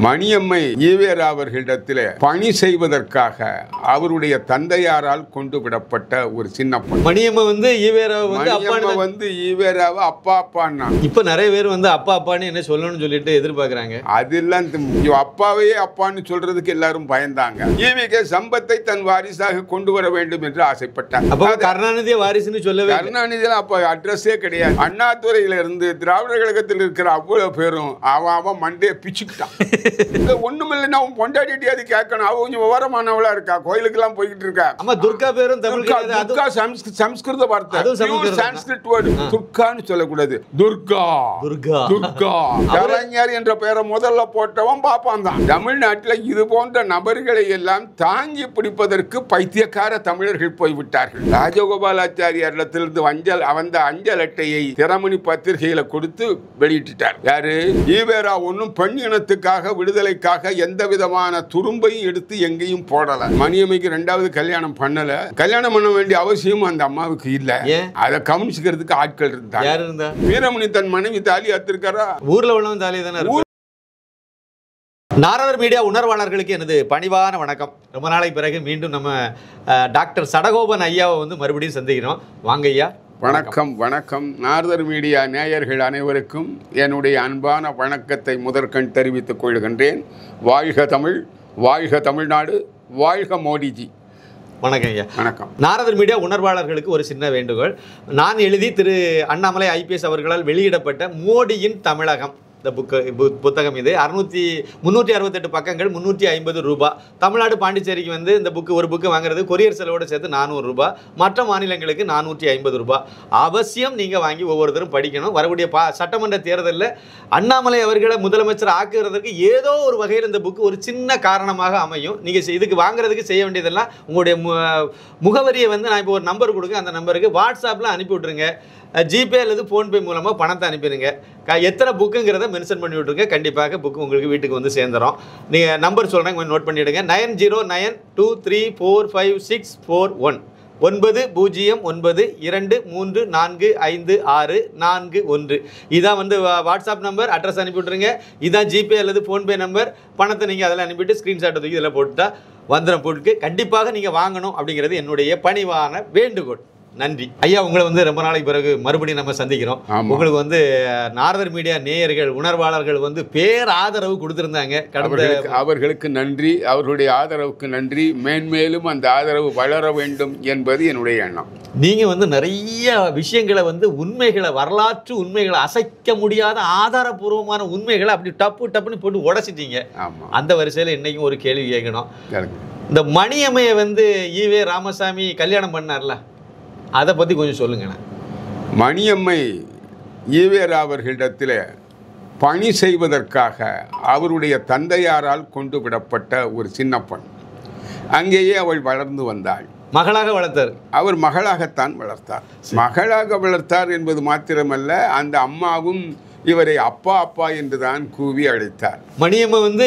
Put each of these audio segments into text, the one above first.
மணியம்மை ஈவேரா அவர்களிடத்தில் பணி செய்வதற்காக அவருடைய தந்தையாரால் கொண்டு விடப்பட்ட ஒரு சின்ன பொண்ணு. மணியம்மை வந்து ஈவேராவை அப்பா அப்பான்னா இப்ப நிறைய பேர் வந்து அப்பா அப்பான்னு என்ன சொல்லணும்னு சொல்லிட்டு எதிர்பார்க்கறாங்க. அதெல்லாம் அப்பாவையே அப்பான்னு சொல்றதுக்கு எல்லாரும் பயந்தாங்க. ஈவிகே சம்பத்தை தன் வாரிசாக கொண்டு வர வேண்டும் என்று ஆசைப்பட்டார். அப்ப கருணாநிதியை வாரிசுன்னு சொல்லவே கருணாநிதி அப்ப அட்ரஸே கிடையாது. அண்ணாதுறையில இருந்து திராவிடர் கழகத்தில் இருக்கிற அவ்வளவு பேரும் அவன் மண்டையை பிச்சுக்கிட்டான். ஒண்ணுமில்லைன்னா அவன் பொண்டாட்டி அது கேட்கணும். அவ கொஞ்சம் விவரமானவளா இருக்கா, கோயிலுக்கு எல்லாம் போய்கிட்டு இருக்கா. ஆமா, துர்கா பேரும் சம்ஸ்கிருத வார்த்தை, சான்ஸ்கிரிட் வேர்டு. துர்கான்னு சொல்லக்கூடாது, துர்கா. துர்கா துர்கா கலைஞர் என்ற பெயரை முதல்ல போட்டவன் பாப்பான் தான். தமிழ்நாட்டில் இது போன்ற நபர்களை எல்லாம் தாங்கி பிடிப்பதற்கு பைத்தியக்கார தமிழர்கள் போய்விட்டார்கள். ராஜகோபாலாச்சாரியாரிடத்திலிருந்து அஞ்சல் அட்டையை திறமணி பத்திரிகையில கொடுத்து வெளியிட்டார். யாரு? ஈவேரா ஒன்னும் பெண் இனத்துக்காக விடுதலைக்காக எந்த விதமான துரும்பையும் எடுத்து எங்கேயும் போடல. மணியம்மைக்கு 2வது கல்யாணம் பண்ணல. கல்யாணம் பண்ண வேண்டிய அவசியம் அந்த அம்மாவுக்கு இல்ல. அதை கவனிச்சுக்கிறதுக்கு ஆட்கள் இருந்தாங்க. வீரமணி தன் மனைவி தாலி அத்திருக்காரா? ஊர்ல உள்ளவன் தாலி தானே. நாரதர் மீடியா உணர்வாளர்களுக்கு எனது பணிவான வணக்கம். ரொம்ப நாளைக்கு பிறகு மீண்டும் நம்ம டாக்டர் சடகோபன் ஐயாவை வந்து மறுபடியும் சந்திக்கிறோம். வாங்க ஐயா. வணக்கம். வணக்கம். நாரதர் மீடியா நேயர்கள் அனைவருக்கும் என்னுடைய அன்பான வணக்கத்தை முதற்கண் தெரிவித்துக் கொள்கின்றேன். வாழ்க தமிழ், வாழ்க தமிழ்நாடு, வாழ்க மோடிஜி. வணக்கம் ஐயா. வணக்கம். நாரதர் மீடியா உணர்வாளர்களுக்கு ஒரு சின்ன வேண்டுகோள். நான் எழுதி திரு அண்ணாமலை IPS அவர்களால் வெளியிடப்பட்ட மோடியின் தமிழகம் இந்த புத்தகம் இது 368 பக்கங்கள், 350 ரூபாய். தமிழ்நாடு பாண்டிச்சேரிக்கு வந்து இந்த ஒரு புக்கு வாங்குறது கொரியர் செலவோடு சேர்த்து 400 ரூபாய், மற்ற மாநிலங்களுக்கு 450 ரூபாய். அவசியம் நீங்கள் வாங்கி ஒவ்வொருத்தரும் படிக்கணும். வரக்கூடிய சட்டமன்ற தேர்தலில் அண்ணாமலை அவர்களை முதலமைச்சர் ஆக்குறதுக்கு ஏதோ ஒரு வகையில் இந்த புக்கு ஒரு சின்ன காரணமாக அமையும். நீங்கள் இதுக்கு வாங்குறதுக்கு செய்ய வேண்டியதெல்லாம் உங்களுடைய முகவரியை வந்து நான் இப்போ ஒரு நம்பர் கொடுங்க, அந்த நம்பருக்கு வாட்ஸ்அப்பில் அனுப்பி விட்ருங்க. ஜிபே அல்லது ஃபோன்பே மூலமாக பணத்தை அனுப்பிடுங்க. எத்தனை புக்குங்கிறத மென்ஷன் பண்ணி விட்ருங்க. கண்டிப்பாக புக்கு உங்களுக்கு வீட்டுக்கு வந்து சேர்ந்துடும். நீங்கள் நம்பர் சொல்கிறேன், கொஞ்சம் நோட் பண்ணிவிடுங்க. 9092356441 9092345641. இதான் வந்து வாட்ஸ்அப் நம்பர். அட்ரஸ் அனுப்பி விட்ருங்க. இதான் ஜிபே அல்லது ஃபோன்பே நம்பர். பணத்தை நீங்கள் அதில் அனுப்பிட்டு ஸ்க்ரீன்ஷாட் தூக்கி இதில் போட்டுட்டா வந்துடும். போட்டுக்கு கண்டிப்பாக நீங்கள் வாங்கணும் அப்படிங்கிறது என்னுடைய பணிவான வேண்டுகோள். நன்றி ஐயா. உங்களை வந்து ரொம்ப நாளைக்கு பிறகு மறுபடியும் நம்ம சந்திக்கிறோம். உங்களுக்கு வந்து நாரதர் மீடியா நேயர்கள் உணர்வாளர்கள் வந்து பேராதரவு கொடுத்திருந்தாங்க. அவர்களுக்கு நன்றி, அவர்களுடைய ஆதரவுக்கு நன்றி. மேன்மேலும் அந்த ஆதரவு வளர வேண்டும் என்பது என்னுடைய எண்ணம். நீங்க வந்து நிறைய விஷயங்களை வந்து உண்மைகளை, வரலாற்று உண்மைகளை, அசைக்க முடியாத ஆதாரபூர்வமான உண்மைகளை அப்படி டப்புன்னு போட்டு உடைச்சிட்டீங்க. அந்த வரிசையில் இன்னைக்கும் ஒரு கேள்வி கேட்கணும். இந்த மணியம்மையை வந்து ஈவே ராமசாமி கல்யாணம் பண்ணார்ல, அதை பற்றி கொஞ்சம் சொல்லுங்கண்ணா. மணியம்மை ஈவேரா அவர்களிடத்தில் பணி செய்வதற்காக அவருடைய தந்தையாரால் கொண்டு விடப்பட்ட ஒரு சின்ன பெண். அங்கேயே அவள் வளர்ந்து வந்தாள். மகளாக வளர்த்தார். அவர் மகளாகத்தான் வளர்த்தார். மகளாக வளர்த்தார் என்பது மாத்திரமல்ல, அந்த அம்மாவும் இவரை அப்பா அப்பா என்றுதான் கூவி அழைத்தார். மணியம்மை வந்து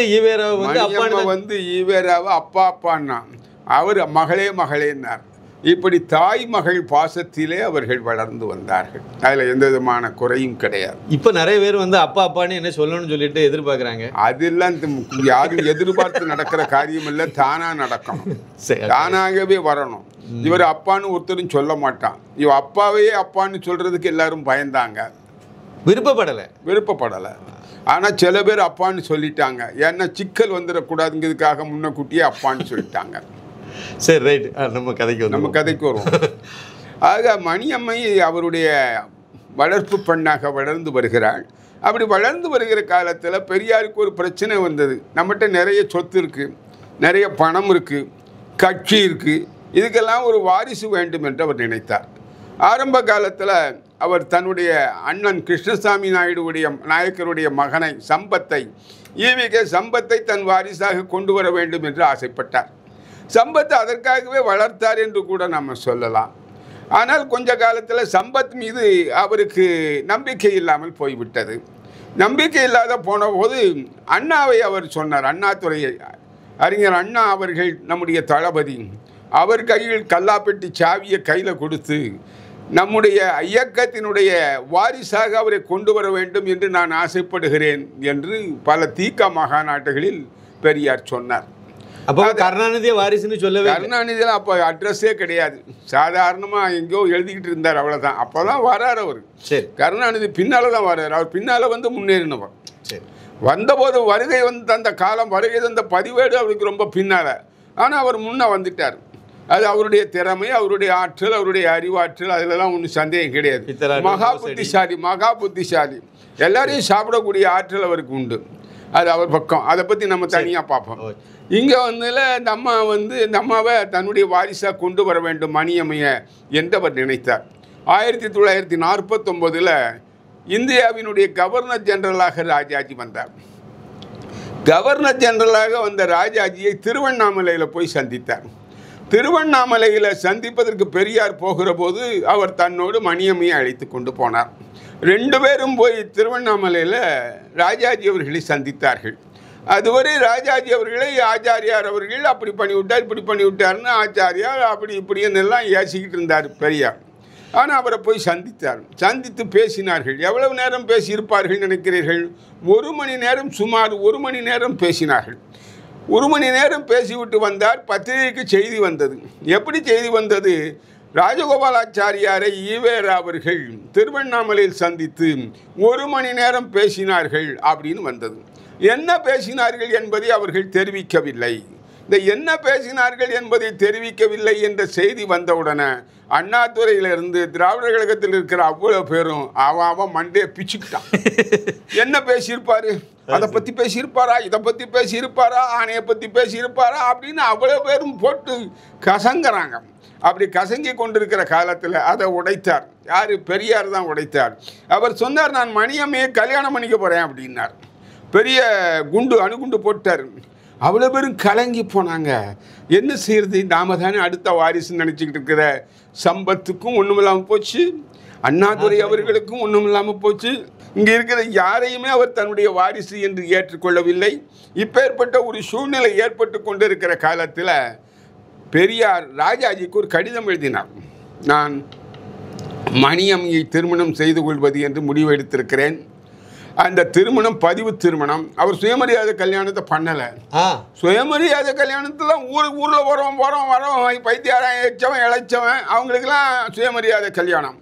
ஈவேராவை அப்பா அப்பான்னா, அவர் மகளே மகளேன்னார். இப்படி தாய் மகள் பாசத்திலே அவர்கள் வளர்ந்து வந்தார்கள். அதில் எந்த விதமான குறையும் கிடையாது. இப்போ நிறைய பேர் வந்து அப்பா அப்பான்னு என்ன சொல்லணும்னு சொல்லிட்டு எதிர்பார்க்குறாங்க. அதெல்லாம் யாரும் எதிர்பார்த்து நடக்கிற காரியம் இல்லை, தானாக நடக்கணும், தானாகவே வரணும். இவர் அப்பான்னு ஒருத்தரும் சொல்ல மாட்டான். இவன் அப்பாவையே அப்பான்னு சொல்றதுக்கு எல்லாரும் பயந்தாங்க, விருப்பப்படலை. ஆனால் சில பேர் அப்பான்னு சொல்லிட்டாங்க. ஏன்னா சிக்கல் வந்துடக்கூடாதுங்கிறதுக்காக முன்னக்கூட்டியே அப்பான்னு சொல்லிட்டாங்க. சரி, ரைட். நம்ம கதைக்கு வருவோம். ஆக மணியம்மை அவருடைய வளர்ப்பு பெண்ணாக வளர்ந்து வருகிறாள். அப்படி வளர்ந்து வருகிற காலத்தில் பெரியாருக்கு ஒரு பிரச்சனை வந்தது. நம்மகிட்ட நிறைய சொத்து இருக்குது, நிறைய பணம் இருக்குது, கட்சி இருக்குது, இதுக்கெல்லாம் ஒரு வாரிசு வேண்டும் என்று அவர் நினைத்தார். ஆரம்ப காலத்தில் அவர் தன்னுடைய அண்ணன் கிருஷ்ணசாமி நாயக்கருடைய மகனை ஈவிகே சம்பத்தை தன் வாரிசாக கொண்டு வர வேண்டும் என்று ஆசைப்பட்டார். சம்பத் அதற்காகவே வளர்த்தார் என்று கூட நம்ம சொல்லலாம். ஆனால் கொஞ்ச காலத்தில் சம்பத் மீது அவருக்கு நம்பிக்கை இல்லாமல் போய்விட்டது. நம்பிக்கை இல்லாத போன போது அண்ணாவை அவர் சொன்னார். அண்ணாதுறையை அறிஞர் அண்ணா அவர்கள் நம்முடைய தளபதி, அவர் கையில் கல்லாப்பெட்டி சாவியை கையில் கொடுத்து நம்முடைய இயக்கத்தினுடைய வாரிசாக அவரை கொண்டு வர வேண்டும் என்று நான் ஆசைப்படுகிறேன் என்று பல தீக்க மகாநாட்டுகளில் பெரியார் சொன்னார். அப்போ கருணாநிதியை வாரிசுன்னு சொல்லவே கருணாநிதியில் அப்போ அட்ரஸே கிடையாது. சாதாரணமாக எங்கேயோ எழுதிக்கிட்டு இருந்தார், அவ்வளோதான். அப்போ தான் வரார் அவர். சரி, கருணாநிதி பின்னால் தான் வர்றார். அவர் பின்னால் வந்து முன்னேறினவர். சரி, வந்தபோது வருகை வந்து தந்த காலம், வருகை தந்த பதிவேடு அவருக்கு ரொம்ப பின்னால். ஆனால் அவர் முன்னே வந்துட்டார். அது அவருடைய திறமை, அவருடைய ஆற்றல், அவருடைய அறிவாற்றல், அதிலெல்லாம் ஒன்றும் சந்தேகம் கிடையாது. மகா புத்திசாலி, எல்லாரையும் சாப்பிடக்கூடிய ஆற்றல் அவருக்கு உண்டு. அது அவர் பக்கம். அதை பற்றி நம்ம தனியாக பார்ப்போம். இங்கே இந்த அம்மா இந்த அம்மாவை தன்னுடைய வாரிசாக கொண்டு வர வேண்டும் மணியம்மைய என்று அவர் நினைத்தார். 1949 இந்தியாவினுடைய கவர்னர் ஜெனரலாக ராஜாஜி வந்தார். கவர்னர் ஜெனரலாக வந்த ராஜாஜியை திருவண்ணாமலையில் போய் சந்தித்தார். திருவண்ணாமலையில் சந்திப்பதற்கு பெரியார் போகிற போது அவர் தன்னோடு மணியம்மையை அழைத்து கொண்டு போனார். 2 பேரும் போய் திருவண்ணாமலையில் ராஜாஜி அவர்களை சந்தித்தார்கள். அதுவரை ராஜாஜி அவர்களை ஆச்சாரியார் அவர்கள் அப்படி பண்ணிவிட்டார், இப்படி பண்ணிவிட்டார்னு ஆச்சாரியார் அப்படி இப்படின்னெல்லாம் ஏசிக்கிட்டு இருந்தார் பெரியார். ஆனால் அவரை போய் சந்தித்தார். சந்தித்து பேசினார்கள். எவ்வளவு நேரம் பேசியிருப்பார்கள் நினைக்கிறீர்கள்? 1 மணி நேரம், சுமார் 1 மணி நேரம் பேசினார்கள். 1 மணி நேரம் பேசிவிட்டு வந்தார். பத்திரிகைக்கு செய்தி வந்தது. எப்படி செய்தி வந்தது? ராஜகோபாலாச்சாரியாரை ஈவேரா அவர்கள் திருவண்ணாமலையில் சந்தித்து 1 மணி நேரம் பேசினார்கள் அப்படின்னு வந்தது. என்ன பேசினார்கள் என்பதை அவர்கள் தெரிவிக்கவில்லை. இந்த என்ன பேசினார்கள் என்பதை தெரிவிக்கவில்லை என்ற செய்தி வந்தவுடனே அண்ணாதுரையிலிருந்து திராவிடர் கழகத்தில் இருக்கிற அவ்வளோ பேரும் அவன் மண்டையை பிச்சுக்கிட்டான். என்ன பேசியிருப்பாரு? அதை பற்றி பேசியிருப்பாரா, இதை பற்றி பேசியிருப்பாரா, ஆணையை பற்றி பேசியிருப்பாரா அப்படின்னு அவ்வளோ பேரும் போட்டு கசங்குறாங்க. அப்படி கசங்கி கொண்டிருக்கிற காலத்தில் அதை உடைத்தார். யார்? பெரியார் தான் உடைத்தார். அவர் சொன்னார், நான் மணியம்மையை கல்யாணம் பண்ணிக்க போகிறேன் அப்படின்னார். பெரிய அணுகுண்டு போட்டார். அவ்வளோ பேரும் கலங்கி போனாங்க. என்ன செய்யறது? நாம தானே அடுத்த வாரிசுன்னு நினச்சிக்கிட்டு இருக்கிற. சம்பத்துக்கும் ஒன்றும் இல்லாமல் போச்சு, அண்ணாதுரை அவர்களுக்கும் ஒன்றும் இல்லாமல் போச்சு. இங்கே இருக்கிற யாரையுமே அவர் தன்னுடைய வாரிசு என்று ஏற்றுக்கொள்ளவில்லை. இப்பேற்பட்ட ஒரு சூழ்நிலை ஏற்பட்டு கொண்டிருக்கிற காலத்தில் பெரியார் ராஜாஜிக்கு ஒரு கடிதம் எழுதினார். நான் மணியம்மையை திருமணம் செய்து கொள்வது என்று முடிவெடுத்திருக்கிறேன். அந்த திருமணம் பதிவு திருமணம். அவர் சுயமரியாதை கல்யாணத்தை பண்ணலை. சுயமரியாதை கல்யாணத்தில் ஊரில் வரோம் பைத்தியாரம் எச்சவன் இழைச்சவன் அவங்களுக்கெல்லாம் சுயமரியாதை கல்யாணம்.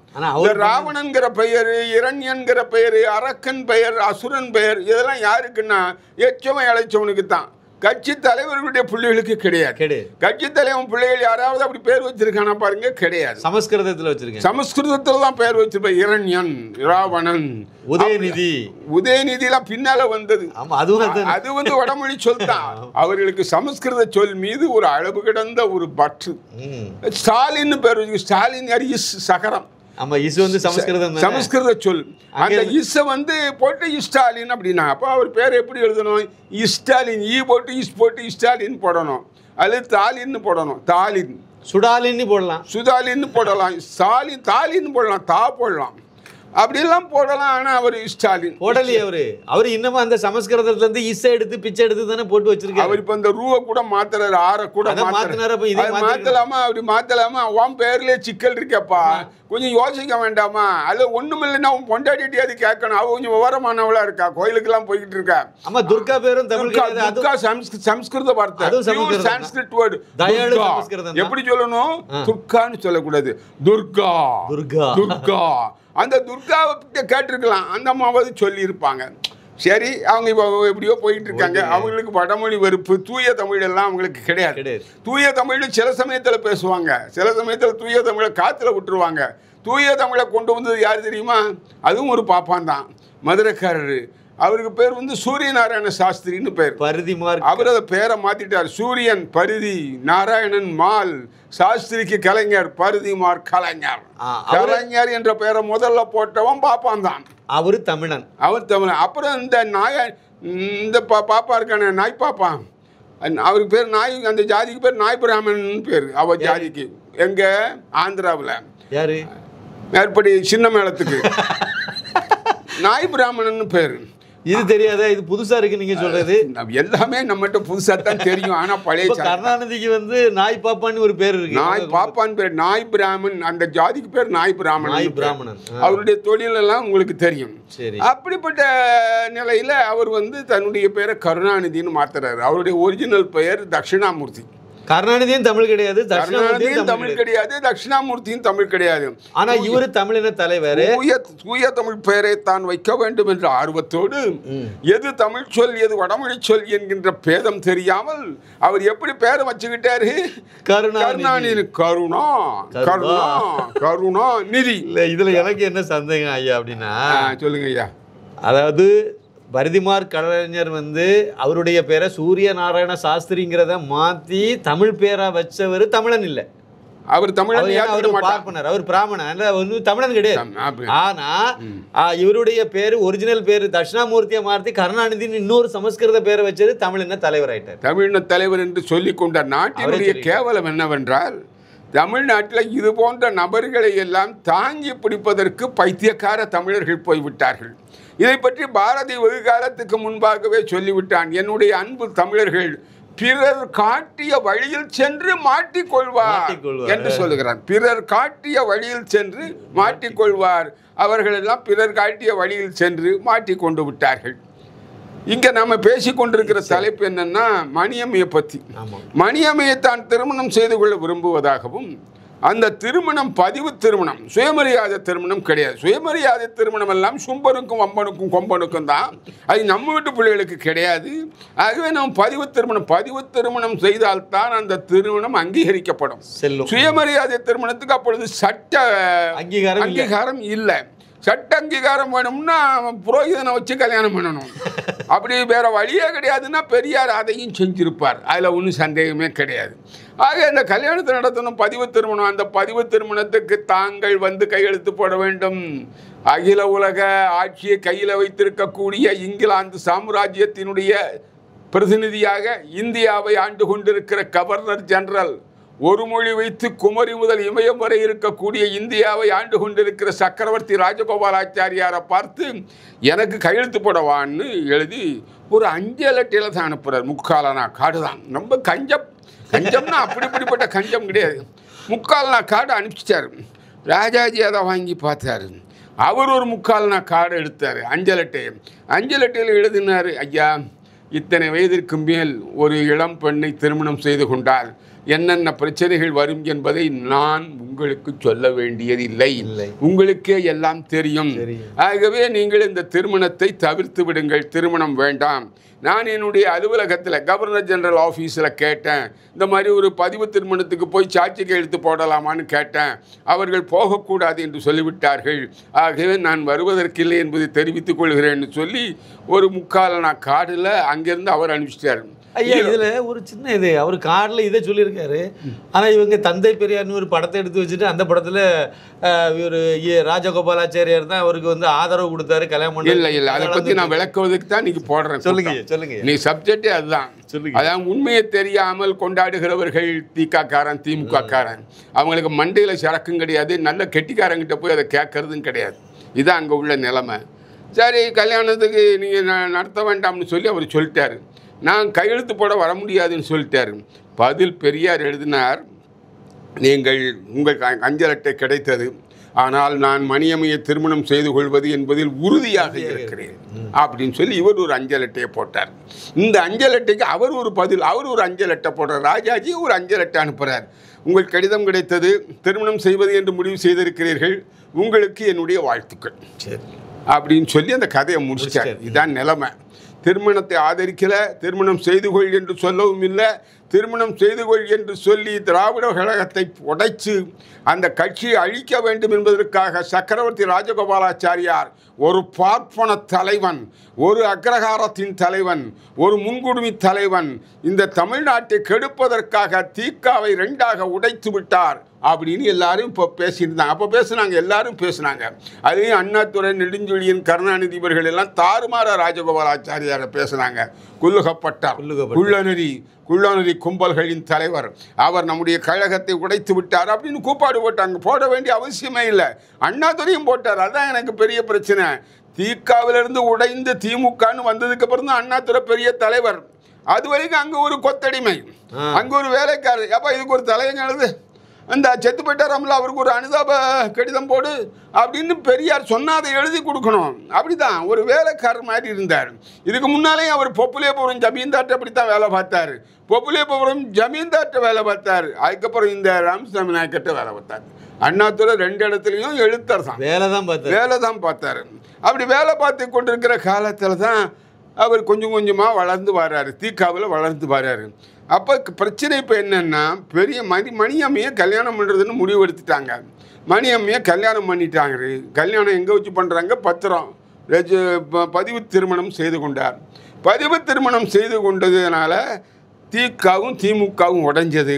ராவணன்கிற பெயர், இரண்யன்கிற பெயர், அரக்கன் பெயர், அசுரன் பெயர் இதெல்லாம் யாருக்குன்னா எச்சவன் இழைச்சவனுக்கு தான். கட்சி தலைவர்களுடைய பிள்ளைகளுக்கு கிடையாது. கட்சி தலைவன் பிள்ளைகள் யாராவது அப்படி பேர் வச்சிருக்கானா பாருங்க? கிடையாது. சமஸ்கிருதத்தில் வச்சிருக்கேன். சமஸ்கிருதத்தில் தான் பேர் வச்சிருப்பேன். இரண்யன், ராவணன், உதயநிதிலாம் பின்னால வந்தது. அது வடமொழி சொல் தான். அவர்களுக்கு சமஸ்கிருத சொல் மீது ஒரு அளவு கிடந்த ஒரு பற்று. ஸ்டாலின் பேர் வச்சு. ஸ்டாலின் யார்? சகரம். சமஸ்கிருத சொல். அந்த இஸ் போட்டு ஸ்டாலின் அப்படின்னா அப்போ அவர் பேர் எப்படி எழுதணும்? ஸ்டாலின். ஈ போட்டு இஸ் போட்டு ஸ்டாலின் போடணும். அல்லது தாலின்னு போடணும். தாலின். சுடாலின்னு போடலாம். சுடாலின்னு போடலாம். ஸ்டாலின் தாலின்னு போடலாம். தா போடலாம். அப்படிலாம் போடலாம். ஆனால் அவர் ஸ்டாலின் போடலையே. அவர் இன்னமும் அந்த சமஸ்கிருதத்துல இருந்து இசை எடுத்து பிச்சை எடுத்து தானே போட்டு வச்சிருக்காரு. அவர் இப்போ இந்த ரூவை கூட மாத்துறாரு, ஆற கூட மாத்தலாமா? அப்படி மாத்தலாமா? உன் பேர்லயே சிக்கல் இருக்கேப்பா, கொஞ்சம் யோசிக்க வேண்டாமா? அது ஒண்ணும் இல்லைன்னா உன் பொண்டாட்டி அது கேட்கணும். அவ கொஞ்சம் விவரமானவளா இருக்கா, கோயிலுக்கெல்லாம் போய்கிட்டு இருக்கா. ஆமா, துர்கா பேரும் துர்கா சமஸ்கிருத வார்த்தை, சான்ஸ்கிரிட் வேர்டு. எப்படி சொல்லணும்? துர்கான்னு சொல்லக்கூடாது. துர்கா துர்கா துர்கா. அந்த துர்காவை கேட்டிருக்கலாம், அந்த அம்மாவது சொல்லியிருப்பாங்க. சரி, அவங்க இப்போ எப்படியோ போயிட்டு இருக்காங்க. அவங்களுக்கு வடமொழி வெறுப்பு, தூய தமிழ் எல்லாம் அவங்களுக்கு கிடையாது. தூய தமிழ் சில சமயத்தில் பேசுவாங்க, சில சமயத்தில் தூய தமிழை காற்றுல விட்டுருவாங்க. தூய தமிழை கொண்டு வந்தது யார் தெரியுமா? அதுவும் ஒரு பாப்பான் தான், மதுரைக்காரரு. அவருக்கு பேர் சூரிய நாராயண சாஸ்திரின்னு பேர். பரிதிமார். அவர் அதை பேரை மாத்திட்டார். சூரியன் பரிதி, நாராயணன் மால், சாஸ்திரிக்கு கலைஞர், பரிதிமார் கலைஞர். கலைஞர் என்ற பெயரை முதல்ல போட்டவன் பாப்பான் தான். அவரு தமிழன். அப்புறம் இந்த பாப்பா இருக்கான நாய் பாப்பா, அவருக்கு பேர் நாய். அந்த ஜாதிக்கு பேர் நாய் பிராமணன் பேர். அவர் ஜாதிக்கு எங்க ஆந்திராவில் யாரு மேற்படி சின்ன மேளத்துக்கு நாய் பிராமணன் பேர். இது தெரியாதா? இது புதுசா இருக்கு நீங்க சொல்றது. எல்லாமே நம்மகிட்ட புதுசா தான் தெரியும். ஆனா பழைய கருணாநிதிக்கு வந்து நாய் பாப்பான்னு ஒரு பேர் இருக்கு. நாய் பாப்பான் பேர், நாய் பிராமன், அந்த ஜாதிக்கு பேர் நாய் பிராமணன். நாய் பிராமணன். அவருடைய தொழில் எல்லாம் உங்களுக்கு தெரியும். அப்படிப்பட்ட நிலையில அவர் வந்து தன்னுடைய பேரை கருணாநிதினு மாத்துறாரு. அவருடைய ஒரிஜினல் பெயர் தட்சிணாமூர்த்தி. கருணாநிதியும் தமிழ் கிடையாது, கருணாநிதியும் தமிழ் கிடையாது, தட்சிணாமூர்த்தியும் தமிழ் கிடையாது. ஆனா இவரு தமிழின தலைவர். தூய தமிழ் பெயரை தான் வைக்க வேண்டும் என்ற ஆர்வத்தோடு எது தமிழ் சொல் எது வடமொழி சொல் என்கின்ற பேதம் தெரியாமல் அவர் எப்படி பேரை வச்சுக்கிட்டாரு? கருணாநிதி. கருணா கருணா கருணா நிதி. இல்ல இதுல எனக்கு என்ன சந்தேகம் ஐயா அப்படின்னா, சொல்லுங்க ஐயா. அதாவது பரதிமார் கலைஞர் வந்து அவருடைய பேரை சூரிய நாராயண சாஸ்திரிங்கிறத மாத்தி தமிழ் பேரா வச்சவர் தமிழன் இல்லை. அவர் தமிழன், பார்ப்பனர், அவர் பிராமணன், தமிழன் கிடையாது. ஆனா இவருடைய பேரு ஒரிஜினல் பேரு தட்சிணாமூர்த்தியை மாற்றி கருணாநிதினு இன்னொரு சமஸ்கிருத பேரை வச்சது தமிழின தலைவர் ஆயிட்டார். தமிழின தலைவர் என்று சொல்லிக் கொண்டார். நாட்டினுடைய கேவலம் என்னவென்றால், தமிழ்நாட்டில் இது போன்ற நபர்களை எல்லாம் தாங்கி பிடிப்பதற்கு பைத்தியக்கார தமிழர்கள் போய்விட்டார்கள். இதை பற்றி பாரதி வெகு காலத்துக்கு முன்பாகவே சொல்லிவிட்டான். என்னுடைய அன்பு தமிழர்கள் பிறர் காட்டிய வழியில் சென்று மாட்டிக்கொள்வார் என்று சொல்லுகிறான். பிறர் காட்டிய வழியில் சென்று மாட்டிக்கொள்வார். அவர்கள் எல்லாம் பிறர் காட்டிய வழியில் சென்று மாட்டிக்கொண்டு விட்டார்கள். இங்க நாம பேசிக்கொண்டிருக்கிற தலைப்பு என்னன்னா, மணியம்மையை பத்தி. மணியம்மையை தான் திருமணம் செய்து கொள்ள விரும்புவதாகவும், அந்த திருமணம் பதிவு திருமணம், சுயமரியாதை திருமணம் கிடையாது. சுயமரியாதை திருமணம் எல்லாம் சும்பனுக்கும் வம்பனுக்கும் கொம்பனுக்கும் தான். அது நம்ம வீட்டு பிள்ளைகளுக்கு கிடையாது. ஆகவே நம்ம பதிவு திருமணம் செய்தால்தான் அந்த திருமணம் அங்கீகரிக்கப்படும். சுயமரியாதை திருமணத்துக்கு அப்பொழுது சட்ட அங்கீகாரம் இல்லை. சட்ட அங்கீகாரம் வேணும்னா புரோகிதனை வச்சு கல்யாணம் பண்ணணும். அப்படி வேற வழியே கிடையாதுன்னா பெரியார் அதையும் செஞ்சிருப்பார். அதில் ஒன்றும் சந்தேகமே கிடையாது. ஆக இந்த கல்யாணத்தை நடத்தணும் பதிவு திருமணம். அந்த பதிவு திருமணத்துக்கு தாங்கள் வந்து கையெழுத்து போட வேண்டும். அகில உலக ஆட்சியை கையில் வைத்திருக்கக்கூடிய இங்கிலாந்து சாம்ராஜ்யத்தினுடைய பிரதிநிதியாக இந்தியாவை ஆண்டு கொண்டிருக்கிற கவர்னர் ஜெனரல், ஒரு மொழி வைத்து குமரி முதல் இமயம் வரை இருக்கக்கூடிய இந்தியாவை ஆண்டு கொண்டிருக்கிற சக்கரவர்த்தி ராஜகோபாலாச்சாரியாரை பார்த்து எனக்கு கையெழுத்து போடவான்னு எழுதி ஒரு அஞ்சலட்டையில் தான் அனுப்புகிறார். முக்காலனா காடு தான். ரொம்ப கஞ்சம்னா அப்படிப்பட்ட கஞ்சம் கிடையாது. முக்கால்னா காடு அனுப்பிச்சிட்டார். ராஜாஜி அதை வாங்கி பார்த்தாரு. அவர் ஒரு முக்கால்னா காடு எடுத்தார். அஞ்சலட்டையில் எழுதினார், ஐயா, இத்தனை வயதிற்கு மேல் ஒரு இளம் பெண்ணை திருமணம் செய்து கொண்டால் என்னென்ன பிரச்சனைகள் வரும் என்பதை நான் உங்களுக்கு சொல்ல வேண்டியதில்லை. உங்களுக்கே எல்லாம் தெரியும். ஆகவே நீங்கள் இந்த திருமணத்தை தவிர்த்து விடுங்கள். திருமணம் வேண்டாம். நான் என்னுடைய அலுவலகத்தில் கவர்னர் ஜெனரல் ஆஃபீஸில் கேட்டேன், இந்த மாதிரி ஒரு பதிவு திருமணத்துக்கு போய் சாட்சி கையெழுத்து போடலாமான்னு கேட்டேன். அவர்கள் போகக்கூடாது என்று சொல்லிவிட்டார்கள். ஆகவே நான் வருவதற்கில்லை என்பதை தெரிவித்துக் கொள்கிறேன்னு சொல்லி ஒரு முக்காலனா காடில் அங்கேருந்து அவர் அனுப்பிச்சிட்டார். ஐயா, இதுல ஒரு சின்ன இது, அவர் கார்டில் இதை சொல்லியிருக்காரு. ஆனா இவங்க தந்தை பெரியார்னு ஒரு படத்தை எடுத்து வச்சுட்டு அந்த படத்துல இவர் ராஜகோபாலாச்சாரியார் தான் அவருக்கு வந்து ஆதரவு கொடுத்தாரு கல்யாணம் பண்ண. இல்லை, அதை பத்தி நான் விளக்குவதற்கு தான் நீங்க போடுறேன். சொல்லுங்க. நீ சப்ஜெக்டே அதுதான். அதான் உண்மையை தெரியாமல் கொண்டாடுகிறவர்கள் திகாக்காரன், திமுகக்காரன். அவங்களுக்கு மண்டையில சரக்கும் கிடையாது. நல்ல கெட்டிக்காரங்கிட்ட போய் அதை கேட்கறதும் கிடையாது. இதுதான் அங்க உள்ள நிலைமை. சரி, கல்யாணத்துக்கு நீங்க நடத்த வேண்டாம்னு சொல்லி அவர் சொல்லிட்டாரு. நான் கையெழுத்து போட வர முடியாதுன்னு சொல்லிட்டாரு. பதில் பெரியார் எழுதினார், நீங்கள் உங்கள் அஞ்சல் அட்டை கிடைத்தது, ஆனால் நான் மணியம்மையை திருமணம் செய்து கொள்வது என்பதில் உறுதியாக இருக்கிறேன் அப்படின்னு சொல்லி இவர் ஒரு அஞ்சல் அட்டையை போட்டார். இந்த அஞ்சல் அட்டைக்கு அவர் ஒரு பதில், அவர் ஒரு அஞ்சல் அட்டை போடுறார். ராஜாஜி ஒரு அஞ்சல் அட்டை அனுப்புகிறார். உங்கள் கடிதம் கிடைத்தது, திருமணம் செய்வது என்று முடிவு செய்திருக்கிறீர்கள், உங்களுக்கு என்னுடைய வாழ்த்துக்கள் அப்படின்னு சொல்லி அந்த கதையை முடிச்சிட்டார். இதுதான் நிலைமை. திருமணத்தை ஆதரிக்கல, திருமணம் செய்து கொள் என்று சொல்லவும் இல்லை. திருமணம் செய்து கொள் என்று சொல்லி திராவிட கழகத்தை உடைச்சு அந்த கட்சியை அழிக்க வேண்டும் என்பதற்காக சக்கரவர்த்தி ராஜகோபாலாச்சாரியார் ஒரு பார்ப்பன தலைவன், ஒரு அக்ரஹாரத்தின் தலைவன், ஒரு முன்குடுமி தலைவன், இந்த தமிழ்நாட்டை கெடுப்பதற்காக தீக்காவை 2ஆக உடைத்து விட்டார் அப்படின்னு எல்லாரும் இப்போ பேசியிருந்தாங்க. அப்போ எல்லாரும் பேசினாங்க. அதையும் அண்ணாதுரை, நெடுஞ்செழியன், கருணாநிதி இவர்கள் எல்லாம் தாறுமாற ராஜகோபாலாச்சாரியாரை பேசினாங்க. குல்லுகப்பட்டார், குள்ளநெறி கும்பல்களின் தலைவர், அவர் நம்முடைய கழகத்தை உடைத்து விட்டார் அப்படின்னு கூப்பாடு போட்டாங்க. போட வேண்டிய அவசியமே இல்லை. அண்ணாதுரையும் போட்டார். அதான் எனக்கு பெரிய பிரச்சனை. திகாவிலிருந்து உடைந்து திமுகன்னு வந்ததுக்கு அப்புறம் தான் அண்ணாதுரை பெரிய தலைவர். அது வரைக்கும் அங்கே ஒரு கொத்தடிமை, அங்கே ஒரு வேலைக்காரர். அப்போ இதுக்கு ஒரு தலையங்க எழுது, அந்த செத்து போயிட்டாராம்ல அவருக்கு ஒரு அனுதாப கடிதம் போடு அப்படின்னு பெரியார் சொன்னாதை எழுதி கொடுக்கணும். அப்படிதான் ஒரு வேலைக்காரர் மாதிரி இருந்தார். இதுக்கு முன்னாலேயும் அவர் பொப்புலேபுரம் ஜமீன்தார்ட்ட அப்படித்தான் வேலை பார்த்தார். பொப்புலேபுரம் ஜமீன்தார்ட்ட வேலை பார்த்தார். அதுக்கப்புறம் இந்த ராமசாமி நாயக்கர்ட்ட வேலை பார்த்தார். அண்ணாதுரை 2 இடத்துலையும் எழுத்தர் தான், வேலை தான் பார்த்தாரு. அப்படி வேலை பார்த்து கொண்டிருக்கிற காலத்தில் தான் அவர் கொஞ்சம் கொஞ்சமாக வளர்ந்து வர்றாரு, திகாவில் வளர்ந்து வர்றாரு. அப்போ பிரச்சனை இப்போ என்னென்னா, பெரிய மணியம்மையை கல்யாணம் பண்ணுறதுன்னு முடிவு எடுத்துட்டாங்க. மணியம்மையை கல்யாணம் பண்ணிட்டாங்க. கல்யாணம் எங்கே வச்சு பண்ணுறாங்க? பத்திரம் பதிவு திருமணம் செய்து கொண்டார். பதிவு திருமணம் செய்து கொண்டதுனால திகாவும் திமுகவும் உடைஞ்சது.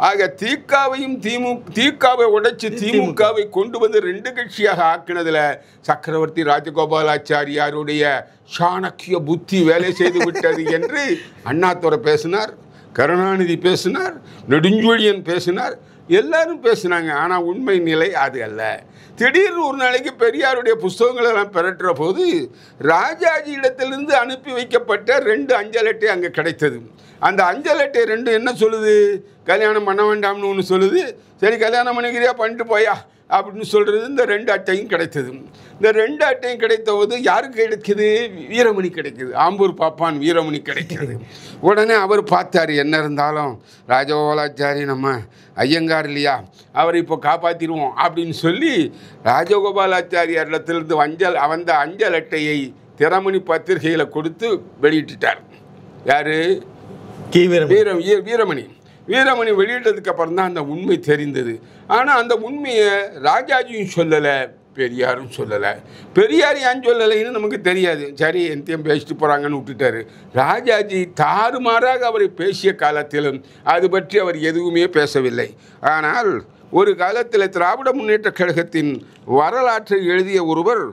ஆக திகாவை உடைச்சு திமுகவை கொண்டு வந்து 2 கட்சியாக ஆக்கினதில் சக்கரவர்த்தி ராஜகோபாலாச்சாரியாருடைய சாணக்கிய புத்தி வேலை செய்து விட்டது என்று அண்ணாதுரை பேசினார், கருணாநிதி பேசினார், நெடுஞ்செழியன் பேசினார், எல்லாரும் பேசினாங்க. ஆனால் உண்மை நிலை அது அல்ல. திடீர்னு ஒரு நாளைக்கு பெரியாருடைய புஸ்தகங்களெல்லாம் பெறட்டுற போது ராஜாஜி இடத்திலிருந்து அனுப்பி வைக்கப்பட்ட 2 அஞ்சல் அட்டை அங்கே கிடைத்தது. அந்த அஞ்சல் அட்டை 2 என்ன சொல்லுது? கல்யாணம் பண்ண வேண்டாம்னு ஒன்று சொல்லுது. சரி கல்யாணம் பண்ணிக்கிறியா, பண்ணிட்டு போயா அப்படின்னு சொல்கிறது. இந்த 2 அட்டையும் கிடைத்தது. இந்த 2 அட்டையும் கிடைத்த போது யாருக்கு கிடைக்குது? வீரமணி கிடைக்குது. ஆம்பூர் பாப்பான் வீரமணி கிடைக்கிறது. உடனே அவர் பார்த்தார், என்ன இருந்தாலும் ராஜகோபாலாச்சாரி நம்ம ஐயங்கார் இல்லையா, அவரை இப்போ காப்பாற்றிடுவோம் அப்படின்னு சொல்லி ராஜகோபாலாச்சாரியார் இடத்திலிருந்து அந்த அஞ்சல் அட்டையை திறமணி பத்திரிகையில் கொடுத்து வெளியிட்டுட்டார். யார்? வீரமணி வெளியிட்டதுக்கு அப்புறம் தான் அந்த உண்மை தெரிந்தது. ஆனால் அந்த உண்மையை ராஜாஜியும் சொல்லலை, பெரியாரும் சொல்லலை. பெரியார் ஏன் சொல்லலைன்னு நமக்கு தெரியாது. சரி எந்தையும் பேசிட்டு போகிறாங்கன்னு விட்டுட்டாரு. ராஜாஜி தாறுமாறாக அவரை பேசிய காலத்திலும் அது பற்றி அவர் எதுவுமே பேசவில்லை. ஆனால் ஒரு காலத்தில் திராவிட முன்னேற்ற கழகத்தின் வரலாற்றை எழுதிய ஒருவர்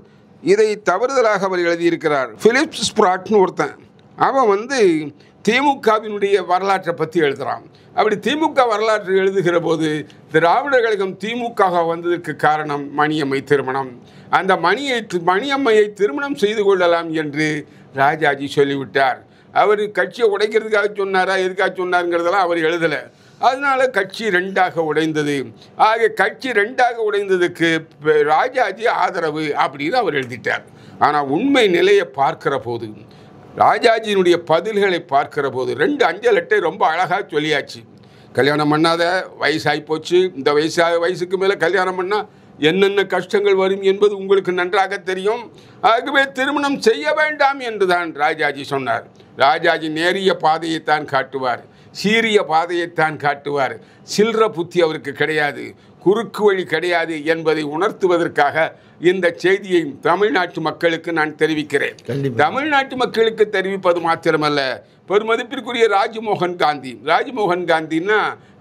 இதை தவறுதலாக அவர் எழுதியிருக்கிறார். பிலிப் ஸ்ப்ராட்னு ஒருத்தன். அவன் திமுகவினுடைய வரலாற்றை பற்றி எழுதுகிறான். அப்படி திமுக வரலாற்று எழுதுகிற போது திராவிடர் கழகம் திமுக வந்ததற்கு காரணம் மணியம்மை திருமணம். அந்த மணியம்மையை திருமணம் செய்து கொள்ளலாம் என்று ராஜாஜி சொல்லிவிட்டார். அவர் கட்சியை உடைக்கிறதுக்காக சொன்னாரா, எதுக்காக சொன்னாருங்கிறதெல்லாம் அவர் எழுதலை. அதனால கட்சி 2ஆக உடைந்தது. ஆக கட்சி 2ஆக உடைந்ததுக்கு ராஜாஜி ஆதரவு அப்படின்னு அவர் எழுதிட்டார். ஆனால் உண்மை நிலையை பார்க்கிற போது, ராஜாஜியினுடைய பதில்களை பார்க்கிற போது 2 அஞ்சல் அட்டை ரொம்ப அழகாக சொல்லியாச்சு. கல்யாணம் பண்ணாத, வயசாகி போச்சு, இந்த வயசுக்கு மேலே கல்யாணம் பண்ணால் என்னென்ன கஷ்டங்கள் வரும் என்பது உங்களுக்கு நன்றாக தெரியும். ஆகவே திருமணம் செய்ய வேண்டாம் என்றுதான் ராஜாஜி சொன்னார். ராஜாஜி நேரிய பாதையைத்தான் காட்டுவார், சீரிய பாதையைத்தான் காட்டுவார். சில்ற புத்தி அவருக்கு கிடையாது, குறுக்கு வழி கிடையாது என்பதை உணர்த்துவதற்காக இந்த செய்தியை தமிழ்நாட்டு மக்களுக்கு நான் தெரிவிக்கிறேன். தமிழ்நாட்டு மக்களுக்கு தெரிவிப்பது மாத்திரமல்ல, பெருமதிப்பிற்குரிய ராஜ்மோகன் காந்தின்னா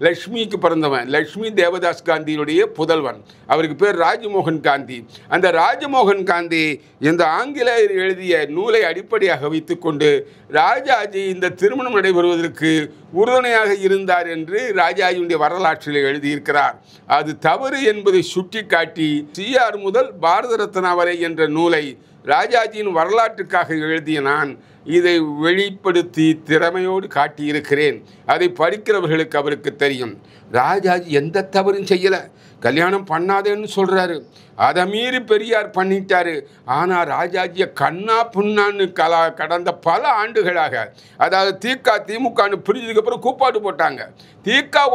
லக்ஷ்மிக்கு பிறந்தவன், லக்ஷ்மி தேவதாஸ் காந்தியினுடைய புதல்வன். அவருக்கு பேர் ராஜ்மோகன் காந்தி. அந்த ராஜ்மோகன் காந்தி இந்த ஆங்கிலேயர் எழுதிய நூலை அடிப்படையாக வைத்துக்கொண்டு ராஜாஜி இந்த திருமணம் நடைபெறுவதற்கு உறுதுணையாக இருந்தார் என்று ராஜாஜியுடைய வரலாற்றில் எழுதியிருக்கிறார். அது தவறு என்பதை சுட்டி காட்டி CR முதல் பாரத ரத்னா வரை என்ற நூலை ராஜாஜியின் வரலாற்றுக்காக எழுதிய நான் இதை வெளிப்படுத்தி திறமையோடு காட்டியிருக்கிறேன். அதை படிக்கிறவர்களுக்கு அவருக்கு தெரியும். ராஜாஜி எந்த தவறும் செய்யலை, கல்யாணம் பண்ணாதேன்னு சொல்கிறாரு, அதை மீறி பெரியார் பண்ணிட்டாரு. ஆனால் ராஜாஜியை கண்ணா புண்ணான்னு கடந்த பல ஆண்டுகளாக, அதாவது திமுகன்னு பிரிஞ்சதுக்கப்புறம் கூப்பாடு போட்டாங்க.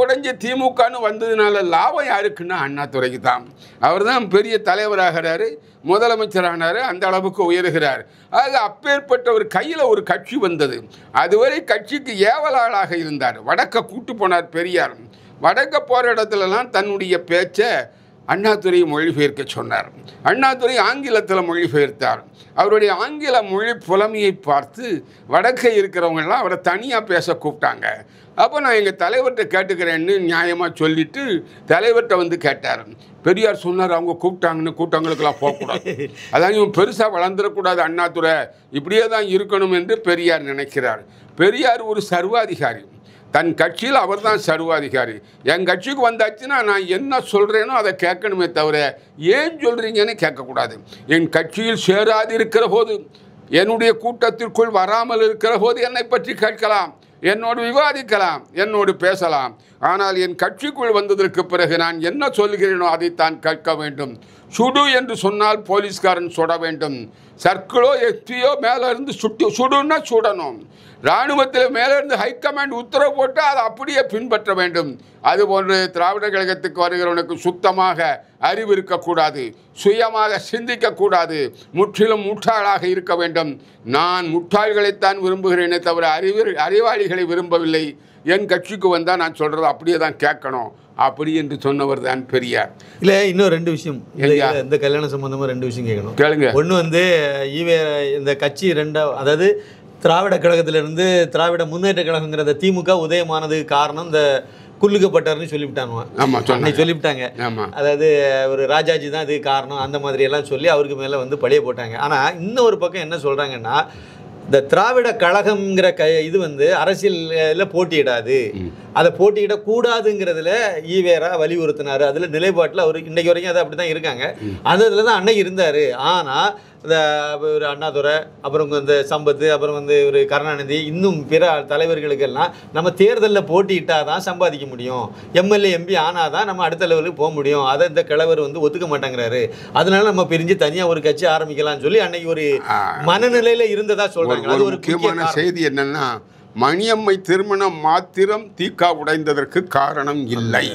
உடைஞ்சு திமுகன்னு வந்ததுனால லாபம் யாருக்குன்னா அண்ணாதுரைக்கு தான். அவர் தான் பெரிய தலைவராகிறாரு, முதலமைச்சரானார், அந்த அளவுக்கு உயர்கிறார். ஆக அப்பேற்பட்ட ஒரு கையில் ஒரு கட்சி வந்தது. அதுவரை கட்சிக்கு ஏவலாளாக இருந்தார். வடக்க கூட்டு போனார் பெரியார். வடக்க போகிற இடத்துலலாம் தன்னுடைய பேச்சை அண்ணாதுரை மொழிபெயர்க்க சொன்னார். அண்ணாதுரை ஆங்கிலத்தில் மொழிபெயர்த்தார். அவருடைய ஆங்கில மொழி புலமையை பார்த்து வடக்கே இருக்கிறவங்கெல்லாம் அவரை தனியாக பேச கூப்பிட்டாங்க. அப்போ நான் எங்கள் தலைவர்கிட்ட கேட்டுக்கிறேன்னு நியாயமாக சொல்லிவிட்டு தலைவர்கிட்ட கேட்டார். பெரியார் சொன்னார், அவங்க கூப்பிட்டாங்கன்னு கூட்டங்களுக்கெல்லாம் போகக்கூடாது, அதான் இவன் பெருசாக வளர்ந்துடக்கூடாது, அண்ணாதுரை இப்படியே தான் இருக்கணும் என்று பெரியார் நினைக்கிறார். பெரியார் ஒரு சர்வாதிகாரி. தன் கட்சியில் அவர் தான் சர்வாதிகாரி. என் கட்சிக்கு வந்தாச்சுன்னா நான் என்ன சொல்கிறேனோ அதை கேட்கணுமே தவிர ஏன் சொல்கிறீங்கன்னு கேட்கக்கூடாது. என் கட்சியில் சேராது இருக்கிற போது, என்னுடைய கூட்டத்திற்குள் வராமல் இருக்கிற போது என்னை பற்றி கேட்கலாம், என்னோடு விவாதிக்கலாம், என்னோடு பேசலாம். ஆனால் என் கட்சிக்குள் வந்ததற்கு பிறகு நான் என்ன சொல்கிறேனோ அதைத்தான் கேட்க வேண்டும். சுடு என்று சொன்னால் போலீஸ்காரன் சுட வேண்டும். சர்க்கிளோ எஸ்பியோ மேலே இருந்து சுடுன்னா சுடணும். இராணுவத்தில் மேலிருந்து ஹைகமாண்ட் உத்தரவு போட்டு அதை அப்படியே பின்பற்ற வேண்டும். அதுபோன்று திராவிட கழகத்துக்கு வருகிறவனுக்கு சுத்தமாக அறிவு இருக்கக்கூடாது, சுயமாக சிந்திக்கக்கூடாது, முற்றிலும் முட்டாளாக இருக்க வேண்டும். நான் முட்டாள்களைத்தான் விரும்புகிறேனே தவிர அறிவாளிகளை விரும்பவில்லை. என் கட்சிக்கு வந்தால் நான் சொல்கிறது அப்படியே தான் கேட்கணும் அப்படி என்று சொன்னவர் தான் பெரியார். இல்லை, இன்னும் 2 விஷயம் இந்த கல்யாணம் சம்பந்தமாக 2 விஷயம் கேட்கணும். கேளுங்க. ஒன்று வந்து இந்த கட்சி அதாவது திராவிட கழகத்திலிருந்து திராவிட முன்னேற்ற கழகங்கிறத திமுக உதயமானதுக்கு காரணம் இந்த குள்ளுக்கப்பட்டார்னு சொல்லிவிட்டாங்க. ஆமாம், சொல்லிவிட்டாங்க. அதாவது ஒரு ராஜாஜி தான் இதுக்கு காரணம் அந்த மாதிரி எல்லாம் சொல்லி அவருக்கு மேலே வந்து பழிய போட்டாங்க. ஆனால் இன்னொரு பக்கம் என்ன சொல்கிறாங்கன்னா, இந்த திராவிட கழகம்ங்கிற இது வந்து அரசியலில் போட்டியிடாது, அதை போட்டியிடக்கூடாதுங்கிறதுல ஈவேரா வலியுறுத்தினார். அதில் நிலைப்பாட்டில் அவர் இன்றைக்கு வரைக்கும் அதை அப்படி தான் இருக்காங்க. அந்த இதில் தான் அன்னைக்கு இருந்தார். ஆனால் இந்த ஒரு அண்ணாதுரை, அப்புறம் இந்த சம்பத்து, அப்புறம் வந்து ஒரு கருணாநிதி, இன்னும் பிற தலைவர்களுக்கெல்லாம் நம்ம தேர்தலில் போட்டியிட்டால் தான் சம்பாதிக்க முடியும், எம்எல்ஏ எம்பி ஆனால் தான் நம்ம அடுத்த லெவலுக்கு போக முடியும், அதை இந்த கிழவர் வந்து ஒத்துக்க மாட்டேங்கிறாரு, அதனால நம்ம பிரிஞ்சு தனியாக ஒரு கட்சி ஆரம்பிக்கலாம்னு சொல்லி அன்னைக்கு ஒரு மனநிலையில் இருந்ததா சொல்கிறாங்க. அது ஒரு முக்கியமான செய்தி என்னன்னா, மணியம்மை திருமணம் மாத்திரம் தீக்கா உடைந்ததற்கு காரணம் இல்லை.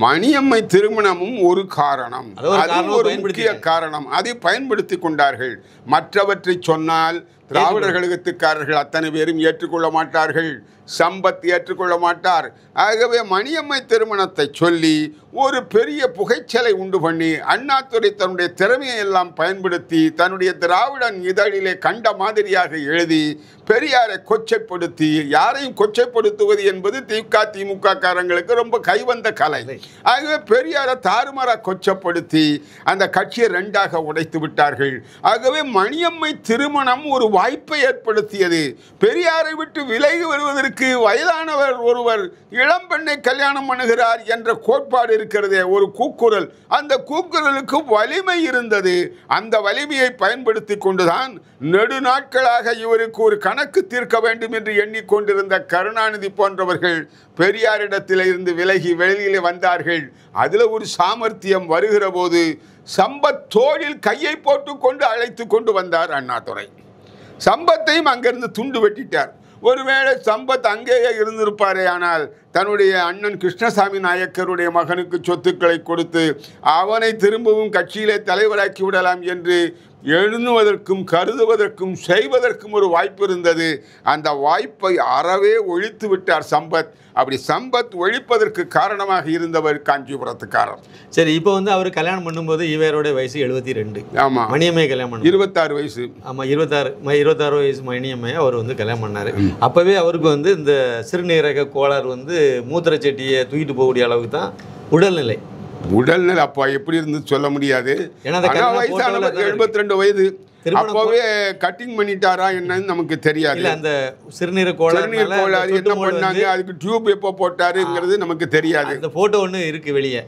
மணியம்மை திருமணமும் ஒரு காரணம், அது ஒரு முக்கிய காரணம். அதை பயன்படுத்தி கொண்டார்கள். மற்றவற்றை சொன்னால் திராவிடர் கழகத்துக்காரர்கள் அத்தனை பேரும் ஏற்றுக்கொள்ள மாட்டார்கள், சம்பத் ஏற்றுக்கொள்ள மாட்டார். ஆகவே மணியம்மை திருமணத்தை சொல்லி ஒரு பெரிய புகைச்சலை உண்டு பண்ணி அண்ணாதுரை தன்னுடைய திறமையை எல்லாம் பயன்படுத்தி தன்னுடைய திராவிடன் இதழிலே கண்ட மாதிரியாக எழுதி பெரியாரை கொச்சைப்படுத்தி, யாரையும் கொச்சைப்படுத்துவது என்பது திமுக காரங்களுக்கு ரொம்ப கைவந்த கலை. ஆகவே பெரியாரை தாறுமாறாக கொச்சப்படுத்தி அந்த கட்சியை 2ஆக உடைத்து விட்டார்கள். ஆகவே மணியம்மை திருமணம் ஒரு வாய்ப்பை ஏற்படுத்தியது. பெரியாரை விட்டு விலகி வருவதற்கு வயதானவர் ஒருவர் இளம்பெண்ணை கல்யாணம் பண்ணுகிறார் என்ற கோட்பாடு இருக்கிறதே, ஒரு கூக்குரல். அந்த கூக்குரலுக்கு வலிமை இருந்தது. அந்த வலிமையை பயன்படுத்தி கொண்டுதான் நெடுநாட்களாக இவருக்கு ஒரு கணக்கு தீர்க்க வேண்டும் என்று எண்ணிக்கொண்டிருந்த கருணாநிதி போன்றவர்கள் பெரியாரிடத்தில் இருந்து விலகி வெளியிலே வந்தார்கள். அதில் ஒரு சாமர்த்தியம் வருகிற போது சம்பத் தோளில் கையை போட்டு கொண்டு அழைத்து கொண்டு வந்தார் அண்ணாதுரை. சம்பத்தையும் அங்கிருந்து துண்டு வெட்டிட்டார். ஒருவேளை சம்பத் அங்கேயே இருந்திருப்பாரே, ஆனால் தன்னுடைய அண்ணன் கிருஷ்ணசாமி நாயக்கருடைய மகனுக்கு சொத்துக்களை கொடுத்து அவனை திரும்பவும் கட்சியிலே தலைவராக்கி விடலாம் என்று எண்ணுவதற்கும் கருதுவதற்கும் செய்வதற்கும் ஒரு வாய்ப்பு இருந்தது. அந்த வாய்ப்பை அறவே ஒழித்து விட்டார் சம்பத். அப்படி சம்பத் ஒழிப்பதற்கு காரணமாக இருந்தவர் காஞ்சிபுரத்துக்காரர். சரி, இப்போ வந்து அவர் கல்யாணம் பண்ணும்போது இவருடைய வயசு 72. ஆமாம், மணியம்மை கல்யாணம் பண்ண 26 வயசு. ஆமாம், 26 வயசு மணியம்மையை அவர் வந்து கல்யாணம் பண்ணார். அப்போவே அவருக்கு வந்து இந்த சிறுநீரக கோளாறு வந்து மூத்திர செட்டியை தூக்கிட்டு போகக்கூடிய அளவுக்கு தான் உடல்நிலை. அப்போ எப்படி இருந்து சொல்ல முடியாது. 72 வயது. அப்போவே கட்டிங் பண்ணிட்டாரா என்னன்னு நமக்கு தெரியாது. அந்த சிறுநீரக கோளாறு என்ன பண்ணாங்க, அதுக்கு டியூப் எப்போ போட்டாருங்கிறது நமக்கு தெரியாது. அந்த போட்டோ ஒன்று இருக்கு வெளியே.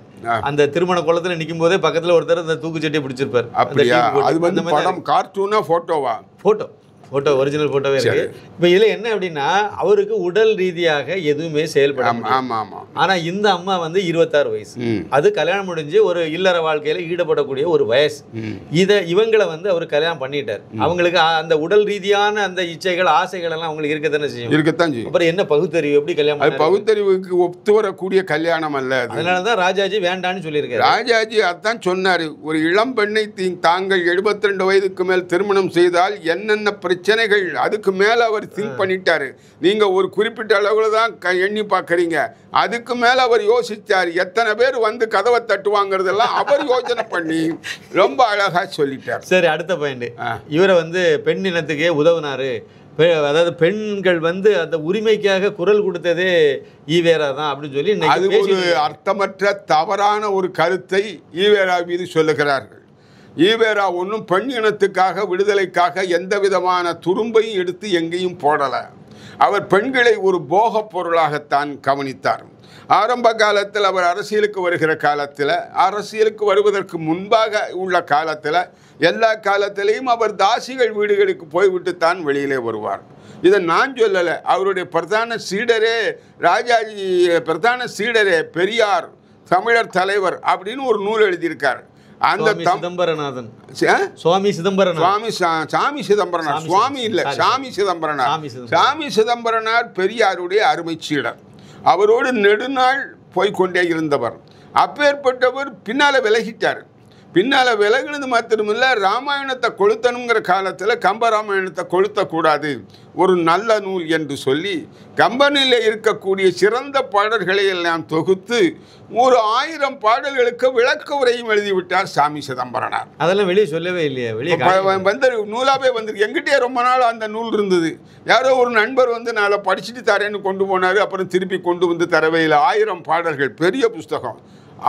அந்த திருமண கோலத்தில் நிற்கும் போதே பக்கத்தில் ஒருத்தர் அந்த தூக்கு சட்டியை பிடிச்சிருப்பார். அப்படியா? அது வந்து படம், கார்ட்டூனா போட்டோவா? போட்டோ ஒரிஜினல் போட்டோவே இருக்கு. இப்போ இதில் என்ன அப்படின்னா, அவருக்கு உடல் ரீதியாக எதுவுமே செயல்பட. ஆனால் இந்த அம்மா வந்து 26 வயசு. அது கல்யாணம் முடிஞ்சு ஒரு இல்லற வாழ்க்கையில் ஈடுபடக்கூடிய ஒரு வயசு. இவங்களை வந்து அவர் கல்யாணம் பண்ணிட்டார். அவங்களுக்கு அந்த உடல் ரீதியான அந்த இச்சைகள், ஆசைகள் எல்லாம் அவங்களுக்கு இருக்கத்தானே செய்யும். அப்புறம் என்ன பகுத்தறிவு, எப்படி கல்யாணம்? பகுத்தறிவுக்கு ஒத்து வரக்கூடிய கல்யாணம் அல்ல. அதனால தான் ராஜாஜி வேண்டான்னு சொல்லியிருக்காரு. ராஜாஜி அதான் சொன்னார், ஒரு இளம் பெண்ணை தாங்கள் 72 வயதுக்கு மேல் திருமணம் செய்தால் என்னென்ன பிரச்சனைகள், அதுக்கு மேல அவர் திங்க் பண்ணிட்டாரு. நீங்க ஒரு குறிப்பிட்ட அளவுல தான் எண்ணி பார்க்கறீங்க, அதுக்கு மேல அவர் யோசிச்சார். எத்தனை பேர் வந்து கதவை தட்டுவாங்கிறதெல்லாம் அவர் யோசனை பண்ணி ரொம்ப அழகா சொல்லிட்டார். சரி, அடுத்த பாயிண்ட். இவரை வந்து பெண் இனத்துக்கே உதவுனாரு. அதாவது பெண்கள் வந்து அந்த உரிமைக்காக குரல் கொடுத்ததே ஈவேரா தான் அப்படின்னு சொல்லி அது ஒரு அர்த்தமற்ற தவறான ஒரு கருத்தை ஈவேரா மீது சொல்லுகிறார்கள். ஈவேரா ஒன்றும் பெண் இனத்துக்காக, விடுதலைக்காக எந்த விதமான துரும்பையும் எடுத்து எங்கேயும் போடலை. அவர் பெண்களை ஒரு போகப் பொருளாகத்தான் கவனித்தார். ஆரம்ப காலத்தில் அவர் அரசியலுக்கு வருகிற காலத்தில், அரசியலுக்கு வருவதற்கு முன்பாக உள்ள காலத்தில், எல்லா காலத்திலையும் அவர் தாசிகள் வீடுகளுக்கு போய்விட்டுத்தான் வெளியிலே வருவார். இதை நான் சொல்லலை, அவருடைய பிரதான சீடரே ராஜாஜி, பிரதான சீடரே பெரியார் தமிழர் தலைவர் அப்படின்னு ஒரு நூல் எழுதியிருக்கார். அந்த சிதம்பரநாதன், சுவாமி சிதம்பரனார், சாமி சிதம்பரனார், சுவாமி இல்லை, சாமி சிதம்பரனார். சாமி சிதம்பரனார் பெரியாருடைய அருமை சீடர். அவரோடு நெடுநாள் போய்கொண்டே இருந்தவர். அப்பேற்பட்டவர் பின்னால் விலகிட்டார். பின்னால் விலகினது மாத்திரமில்லை, ராமாயணத்தை கொளுத்தணுங்கிற காலத்தில் கம்பராமாயணத்தை கொளுத்தக்கூடாது, ஒரு நல்ல நூல் என்று சொல்லி கம்பனில் இருக்கக்கூடிய சிறந்த பாடல்களை எல்லாம் தொகுத்து ஒரு 1000 பாடல்களுக்கு விளக்க உரையும் எழுதிவிட்டார் சாமி சிதம்பரனார். அதெல்லாம் வெளியே சொல்லவே இல்லையா? வெளியே வந்து நூலாகவே வந்துருக்கு. எங்கிட்டே ரொம்ப நாள் அந்த நூல் இருந்தது. யாரோ ஒரு நண்பர் வந்து நான் படிச்சுட்டு தரேன்னு கொண்டு போனார். அப்புறம் திருப்பி கொண்டு வந்து தரவே இல்லை. 1000 பாடல்கள், பெரிய புஸ்தகம்.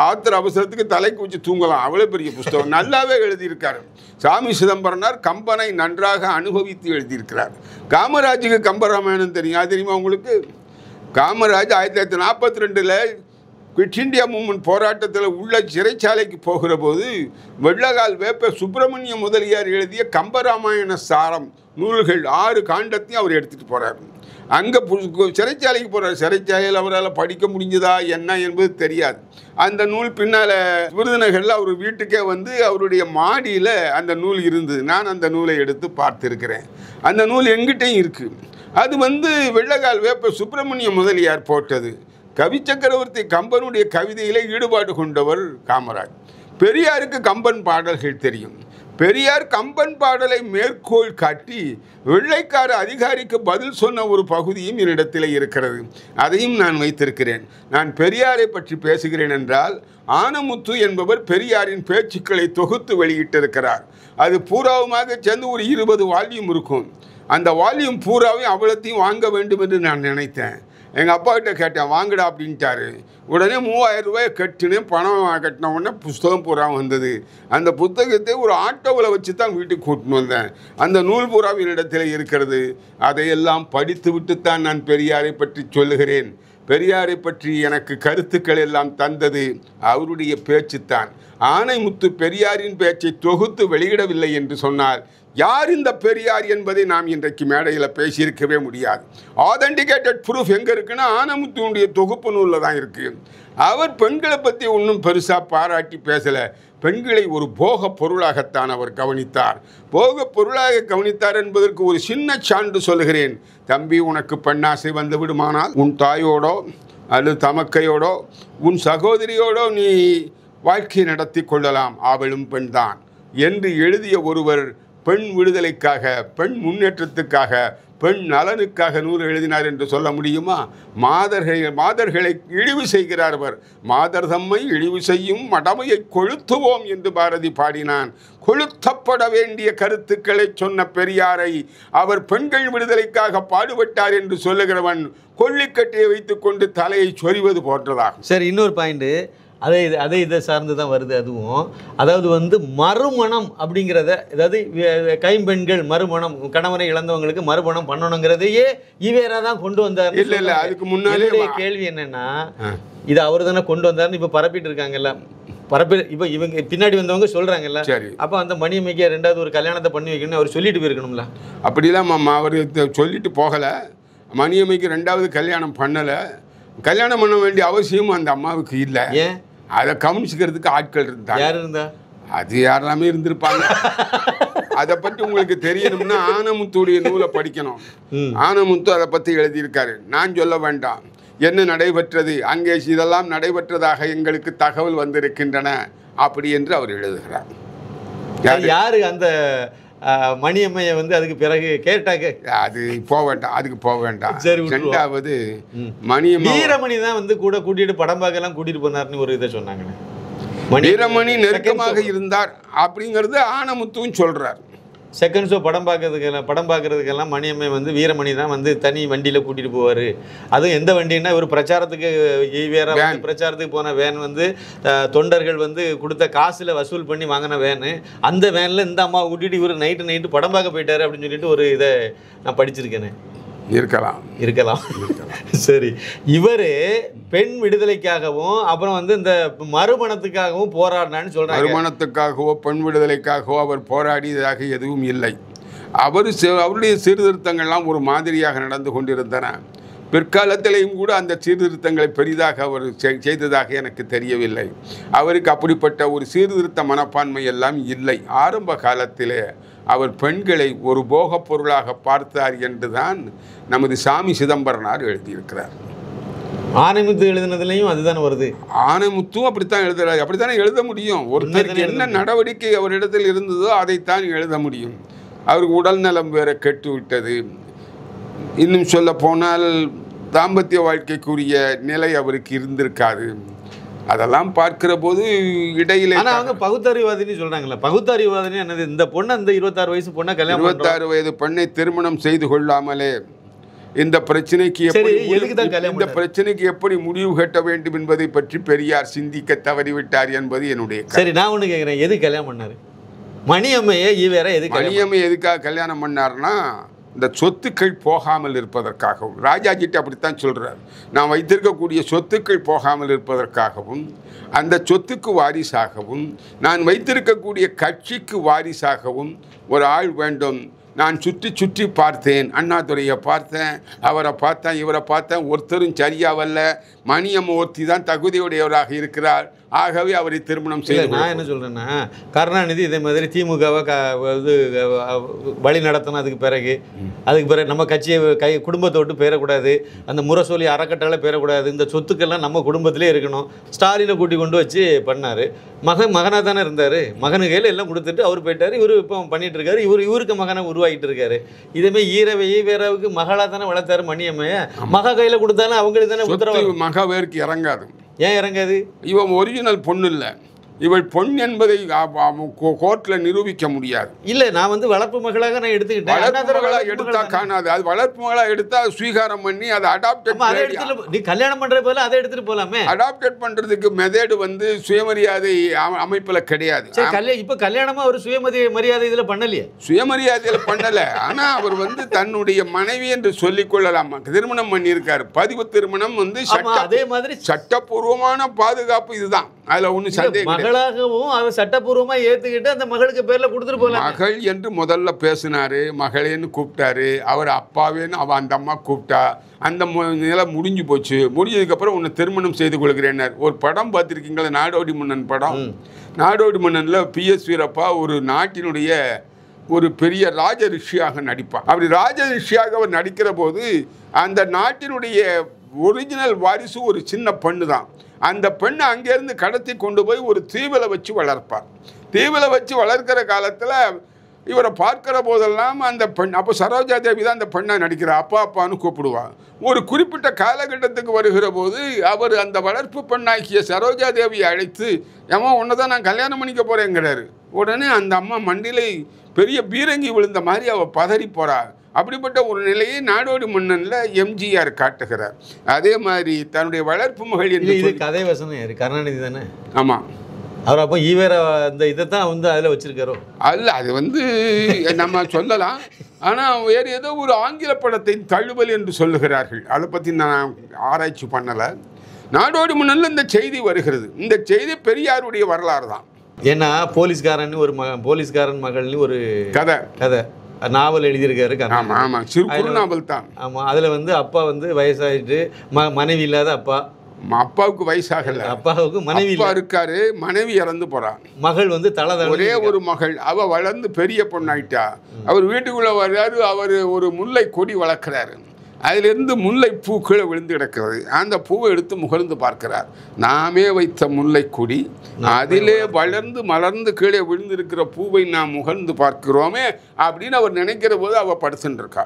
ஆத்திர அவசரத்துக்கு தலைக்கு வச்சு தூங்கலாம், அவ்வளோ பெரிய புஸ்தகம். நல்லாவே எழுதியிருக்காரு சாமி சிதம்பரனார். கம்பனை நன்றாக அனுபவித்து எழுதியிருக்கிறார். காமராஜுக்கு கம்பராமாயணம் தெரியும், அது தெரியுமா உங்களுக்கு? காமராஜ் 1942 குவிட் இண்டியா மூவ்மெண்ட் போராட்டத்தில் உள்ள சிறைச்சாலைக்கு போகிற போது வெள்ளகால் வேப்ப சுப்பிரமணிய முதலியார் எழுதிய கம்பராமாயண சாரம் நூல்கள் 6 காண்டத்தையும் அவர் எடுத்துகிட்டு போகிறார். அங்கே சிறைச்சாலைக்கு போகிறார். சிறைச்சாலையில் அவரால் படிக்க முடிஞ்சதா என்ன என்பது தெரியாது. அந்த நூல் பின்னால் விருதுநகரில் அவர் வீட்டுக்கே வந்து அவருடைய மாடியில் அந்த நூல் இருந்தது. நான் அந்த நூலை எடுத்து பார்த்துருக்கிறேன். அந்த நூல் எங்கிட்டையும் இருக்குது. அது வந்து வெள்ளகால் வேப்ப சுப்பிரமணிய முதலியார் போட்டது. கவி சக்கரவர்த்தி கம்பனுடைய கவிதையிலே ஈடுபாடு கொண்டவர் காமராஜ். பெரியாருக்கு கம்பன் பாடல்கள் தெரியும். பெரியார் கம்பன் பாடலை மேற்கோள் காட்டி வெள்ளைக்கார அதிகாரிக்கு பதில் சொன்ன ஒரு பகுதியும் என்னிடத்தில் இருக்கிறது. அதையும் நான் வைத்திருக்கிறேன். நான் பெரியாரை பற்றி பேசுகிறேன் என்றால், ஆனமுத்து என்பவர் பெரியாரின் பேச்சுக்களை தொகுத்து வெளியிட்டிருக்கிறார். அது பூராவுமாக சேர்ந்து ஒரு 20 வால்யூம் இருக்கும். அந்த வால்யூம் பூராவையும் அவ்வளத்தையும் வாங்க வேண்டும் என்று நான் நினைத்தேன். எங்கள் அப்பாக்கிட்ட கேட்டேன், வாங்கடா அப்படின்ட்டாரு. உடனே 3000 ரூபாயை கட்டினேன். பணம் கட்டின உடனே புஸ்தகம் பூரா வந்தது. அந்த புத்தகத்தை ஒரு ஆட்டோவில் வச்சு தான் வீட்டுக்கு கூட்டின்னு வந்தேன். அந்த நூல் பூராவின் இடத்தில் இருக்கிறது. அதையெல்லாம் படித்து விட்டுத்தான் நான் பெரியாரை பற்றி சொல்லுகிறேன். பெரியாரை பற்றி எனக்கு கருத்துக்கள் எல்லாம் தந்தது அவருடைய பேச்சுத்தான். ஆனைமுத்து பெரியாரின் பேச்சை தொகுத்து வெளியிடவில்லை என்று சொன்னால் யார் இந்த பெரியார் என்பதை நாம் இன்றைக்கு மேடையில் பேசியிருக்கவே முடியாது. ஆதென்டிகேட்டட் ப்ரூஃப் எங்கே இருக்குன்னா ஆனமுத்துடைய தொகுப்பு நூலில் தான் இருக்குது. அவர் பெண்களை பற்றி ஒன்றும் பெருசாக பாராட்டி பேசலை. பெண்களை ஒரு போக பொருளாகத்தான் அவர் கவனித்தார். போக பொருளாக கவனித்தார் என்பதற்கு ஒரு சின்ன சான்று சொல்லுகிறேன். தம்பி, உனக்கு பெண்ணாசை வந்து விடுமானால் உன் தாயோடோ அல்லது தமக்கையோடோ உன் சகோதரியோடோ நீ வாழ்க்கை நடத்தி கொள்ளலாம், அவளும் பெண்தான் என்று எழுதிய ஒருவர் பெண் விடுதலைக்காக, பெண் முன்னேற்றத்துக்காக, பெண் நலனுக்காக நூறு எழுதினார் என்று சொல்ல முடியுமா? மாதர்களை இழிவு செய்கிறார் அவர். மாதர் தம்மை இழிவு செய்யும் மடமையை கொளுத்துவோம் என்று பாரதி பாடினான். கொளுத்தப்பட வேண்டிய கருத்துக்களை சொன்ன பெரியாரை அவர் பெண்கள் விடுதலைக்காக பாடுபட்டார் என்று சொல்லுகிறவன் கொல்லிக்கட்டையை வைத்துக்கொண்டு தலையை சொறிவது போன்றதாகும். சரி, இன்னொரு பாயிண்ட், அதை இதை சார்ந்து தான் வருது. அதுவும் அதாவது வந்து மறுமணம் அப்படிங்கிறத, அதாவது கைம்பெண்கள் மறுமணம், கணவனை இழந்தவங்களுக்கு மறுமணம் பண்ணணுங்கிறதையே ஈவேரா தான் கொண்டு வந்தார். இல்லை இல்லை, அதுக்கு முன்னாலே கேள்வி என்னன்னா, இது அவர் தானே கொண்டு வந்தாருன்னு இப்போ பரப்பிட்டு இருக்காங்கல்ல. இப்போ இவங்க பின்னாடி வந்தவங்க சொல்றாங்கல்ல. அப்போ அந்த மணியம்மைக்கு 2வது ஒரு கல்யாணத்தை பண்ணி வைக்கணும்னு அவர் சொல்லிட்டு போயிருக்கணும்ல. அப்படிலாம் அவர் சொல்லிட்டு போகலை. மணியம்மைக்கு 2வது கல்யாணம் பண்ணலை. கல்யாணம் பண்ண வேண்டிய அவசியமும் அந்த அம்மாவுக்கு இல்லை. ஏன்? அதை கவனிச்சுக்கிறதுக்கு ஆட்கள் இருந்தாங்க. யார் இருந்தா? அது யாரெல்லாமே இருந்திருப்பாங்க. அதை பற்றி உங்களுக்கு தெரியணும்னா ஆனமுத்துடைய நூலை படிக்கணும். ஆனமுத்து அதை பற்றி எழுதியிருக்காரு. நான் சொல்ல வேண்டாம். என்ன நடைபெற்றது அங்கே, இதெல்லாம் நடைபெற்றதாக எங்களுக்கு தகவல் வந்திருக்கின்றன அப்படி என்று அவர் எழுதுகிறார். யாரு அந்த மணியம்மையை வந்து அதுக்கு பிறகு கேட்டாங்க? அது போக வேண்டாம், அதுக்கு போக வேண்டாம். 2வது மணியம்மை, வீரமணி தான் வந்து கூட கூட்டிட்டு படம் பார்க்கலாம் கூட்டிட்டு போனார்னு ஒரு இதை சொன்னாங்க. வீரமணி நெருக்கமாக இருந்தார் அப்படிங்கிறது ஆனமுத்துவும் சொல்றார். செகண்ட் ஷோ படம் பார்க்கறதுக்கெல்லாம் மணியம்மை வந்து வீரமணி தான் வந்து தனி வண்டியில் கூட்டிகிட்டு போவார். அதுவும் எந்த வண்டின்னா, ஒரு பிரச்சாரத்துக்கு வேற பிரச்சாரத்துக்கு போன வேன் வந்து தொண்டர்கள் வந்து கொடுத்த காசில் வசூல் பண்ணி வாங்கின வேனு. அந்த வேனில் இந்த அம்மாவை கூட்டிகிட்டு இவர் நைட்டு படம் பார்க்க போயிட்டாரு அப்படின்னு சொல்லிட்டு ஒரு இதை நான் படிச்சிருக்கேன். இருக்கலாம். சரி, இவர் பெண் விடுதலைக்காகவும் அப்புறம் வந்து இந்த மறுமணத்துக்காகவும் போராடினான்னு சொல்றாங்க. மறுமணத்துக்காகவோ பெண் விடுதலைக்காகவோ அவர் போராடியதாக எதுவும் இல்லை. அவருடைய சீர்திருத்தங்கள்லாம் ஒரு மாதிரியாக நடந்து கொண்டிருந்தன. பிற்காலத்திலேயும் கூட அந்த சீர்திருத்தங்களை பெரிதாக அவர் செய்ததாக எனக்கு தெரியவில்லை. அவருக்கு அப்படிப்பட்ட ஒரு சீர்திருத்த மனப்பான்மை எல்லாம் இல்லை. ஆரம்ப காலத்திலே அவர் பெண்களை ஒரு போகப் பொருளாக பார்த்தார் என்றுதான் நமது சாமி சிதம்பரனார் எழுதியிருக்கிறார். ஆனைமுத்து எழுதினதுலையும் அதுதான் வருது. ஆனைமுத்தும் அப்படித்தான் எழுதுறாரு. அப்படித்தானே எழுத முடியும். ஒருத்தருக்கு என்ன நடவடிக்கை அவரிடத்தில் இருந்ததோ அதைத்தான் எழுத முடியும். அவருக்கு உடல் நலம் வேற கெட்டு விட்டது. இன்னும் சொல்ல போனால் தாம்பத்திய வாழ்க்கைக்குரிய நிலை அவருக்கு இருந்திருக்காது. அதெல்லாம் பார்க்கிற போது இடையிலே அவங்க பகுத்தறிவாதின்னு சொல்றாங்களா? பகுத்தறிவாதின்னு என்னது? இந்த பொண்ணை, இந்த 26 வயசு பொண்ணை கல்யாணம் 26 வயது பெண்ணை திருமணம் செய்து கொள்ளாமலே இந்த பிரச்சனைக்கு எப்படி முடிவு கட்ட வேண்டும் என்பதை பற்றி பெரியார் சிந்திக்க தவறிவிட்டார் என்பது என்னுடைய. சரி, நான் ஒண்ணு கேட்கிறேன், எது கல்யாணம் பண்ணாரு மணியம்மையை? மணியம்மை எதுக்காக கல்யாணம் பண்ணார்னா இந்த சொத்துக்கள் போகாமல் இருப்பதற்காகவும். ராஜாஜிட்டு அப்படித்தான் சொல்றார். நான் வைத்திருக்கக்கூடிய சொத்துக்கள் போகாமல் இருப்பதற்காகவும், அந்த சொத்துக்கு வாரிசாகவும், நான் வைத்திருக்கக்கூடிய கட்சிக்கு வாரிசாகவும் ஒரு ஆள் வேண்டும். நான் சுற்றி சுற்றி பார்த்தேன். அண்ணாதுரையை பார்த்தேன், அவரை பார்த்தேன், இவரை பார்த்தேன், ஒருத்தரும் சரியாவல்ல. மணியம்மை ஒருத்தி தான் தகுதியுடையவராக இருக்கிறார். ஆகவே அவரை திருமணம் செய்ய. நான் என்ன சொல்றேன்னா, கருணாநிதி இதே மாதிரி திமுகவை வழி நடத்தணும். அதுக்கு பிறகு நம்ம கட்சியை குடும்பத்தோட்டு பேரக்கூடாது, அந்த முரசொலி அறக்கட்டளை பேரக்கூடாது, இந்த சொத்துக்கெல்லாம் நம்ம குடும்பத்திலே இருக்கணும். ஸ்டாலினை கூட்டி கொண்டு வச்சு பண்ணாரு. மகனாக தானே இருந்தார். மகனு கையில் எல்லாம் கொடுத்துட்டு அவர் போயிட்டார். இவர் இப்போ பண்ணிட்டு இருக்காரு. இவருக்கு மகனை உருவாகிட்டு இருக்காரு. இதேமாதிரி ஈரவுக்கு மகளாக தானே வளர்த்தாரு மணியம்மையை. மக கையில் கொடுத்தாலும் அவங்களுக்கு தானே உத்தரவு. மக வேருக்கு இறங்காது. ஏன் இறங்காது? இவன் ஒரிஜினல் பொண்ணு இல்லை. இவள் பொன் என்பதை கோர்ட்டில் நிரூபிக்க முடியாது. இல்லை, நான் வந்து வளர்ப்பு மகளாக நான் எடுத்துக்கிட்டேன். வளர்ப்பு மகளாக எடுத்தா காணாது. அது வளர்ப்பு மகளாக எடுத்தா ஸ்வீகாரம் பண்ணி அதை அடாப்டேட். நீ கல்யாணம் பண்ற போல அதை எடுத்துட்டு போலாமே. அடாப்டேட் பண்றதுக்கு மெத்தேடு வந்து சுயமரியாதை அமைப்புல கிடையாது. இப்ப கல்யாணமா ஒரு சுயமரியாதை இதுல பண்ணலையே. சுயமரியாதையில பண்ணல. ஆனா அவர் வந்து தன்னுடைய மனைவி என்று சொல்லிக் கொள்ளலாம். திருமணம் பண்ணியிருக்காரு. பதிவு திருமணம் வந்து அதே மாதிரி சட்டப்பூர்வமான பாதுகாப்பு இதுதான். அதுல ஒண்ணு சந்தேகம். மகளாகவும் அவர் சட்டப்பூர்வமா ஏத்துக்கிட்டு அந்த மகளுக்கு பேர்ல கொடுத்துட்டு போல. மகள் என்று முதல்ல பேசினாரு. மகளேன்னு கூப்பிட்டாரு. அவர் அப்பாவேன்னு அந்த அம்மா கூப்பிட்டா. அந்த நிலை முடிஞ்சு போச்சு. முடிஞ்சதுக்கு அப்புறம் உன்னை திருமணம் செய்து கொள்கிறேன்னார். ஒரு படம் பார்த்துருக்கீங்களா, நாடோடி மன்னன் படம். நாடோடி மன்னன்ல PS வீரப்பா ஒரு நாட்டினுடைய ஒரு பெரிய ராஜ ரிஷியாக நடிப்பார். அப்படி ராஜ ரிஷியாக அவர் நடிக்கிற போது அந்த நாட்டினுடைய ஒரிஜினல் வாரிசு ஒரு சின்ன பெண்ணு தான். அந்த பெண்ணை அங்கேருந்து கடத்தி கொண்டு போய் ஒரு தீவில் வச்சு வளர்ப்பார். தீவில் வச்சு வளர்க்கிற காலத்தில் இவரை பார்க்கிற போதெல்லாம் அந்த பெண், அப்போ சரோஜா தேவி தான் அந்த பெண்ணை நடிக்கிறார். அப்பா அப்பான்னு கூப்பிடுவார். ஒரு குறிப்பிட்ட காலகட்டத்துக்கு வருகிற போது அவர் அந்த வளர்ப்பு பெண்ணாக்கிய சரோஜா தேவியை அழைத்து, ஏமா உன்னை தான் நான் கல்யாணம் பண்ணிக்க போகிறேங்கிறாரு. உடனே அந்த அம்மா மண்டிலை பெரிய பீரங்கி விழுந்த மாதிரி அவள் பதறி போகிறார். அப்படிப்பட்ட ஒரு நிலையை நாடோடி மன்னன்ல எம்ஜிஆர் காட்டுகிறார். அதே மாதிரி தன்னுடைய வளர்ப்பு மகள் என்று கதை வசனம் கருணாநிதி தானே? ஆமா, அவர் அப்போ ஈவேர அந்த இதைத்தான் வந்து அதில் வச்சிருக்காரோ? அல்ல, அது வந்து நம்ம சொல்லலாம். ஆனால் வேறு ஏதோ ஒரு ஆங்கில படத்தை தழுவல் என்று சொல்லுகிறார்கள். அதை பற்றி நான் ஆராய்ச்சி பண்ணலை. நாடோடி மன்னன்ல இந்த செய்தி வருகிறது. இந்த செய்தி பெரியாருடைய வரலாறு தான். ஏன்னா போலீஸ்காரன் மகள்னு ஒரு கதை நாவல் எழுதியிருக்காரு. சிறு நாவல் தான். ஆமாம், அதில் வந்து அப்பா வந்து வயசாகிட்டு மனைவி இல்லாத அப்பா. அப்பாவுக்கு வயசாகல, அப்பாவுக்கு மனைவி இருக்காரு. மனைவி இறந்து போறான். மகள் வந்து ஒரே ஒரு மகள். அவ வளர்ந்து பெரிய பொண்ணாயிட்டா. அவர் வீட்டுக்குள்ள வர்றாரு. அவர் ஒரு முல்லை கொடி வளர்க்கிறாரு. அதிலிருந்து முல்லை பூ கீழே விழுந்து கிடக்கிறது. அந்த பூவை எடுத்து முகர்ந்து பார்க்கிறார். நாமே வைத்த முல்லை கொடி, அதிலே வளர்ந்து மலர்ந்து கீழே விழுந்திருக்கிற பூவை நாம் முகர்ந்து பார்க்கிறோமே அப்படின்னு அவர் நினைக்கிற போது அவள் படுத்துட்டு இருக்கா.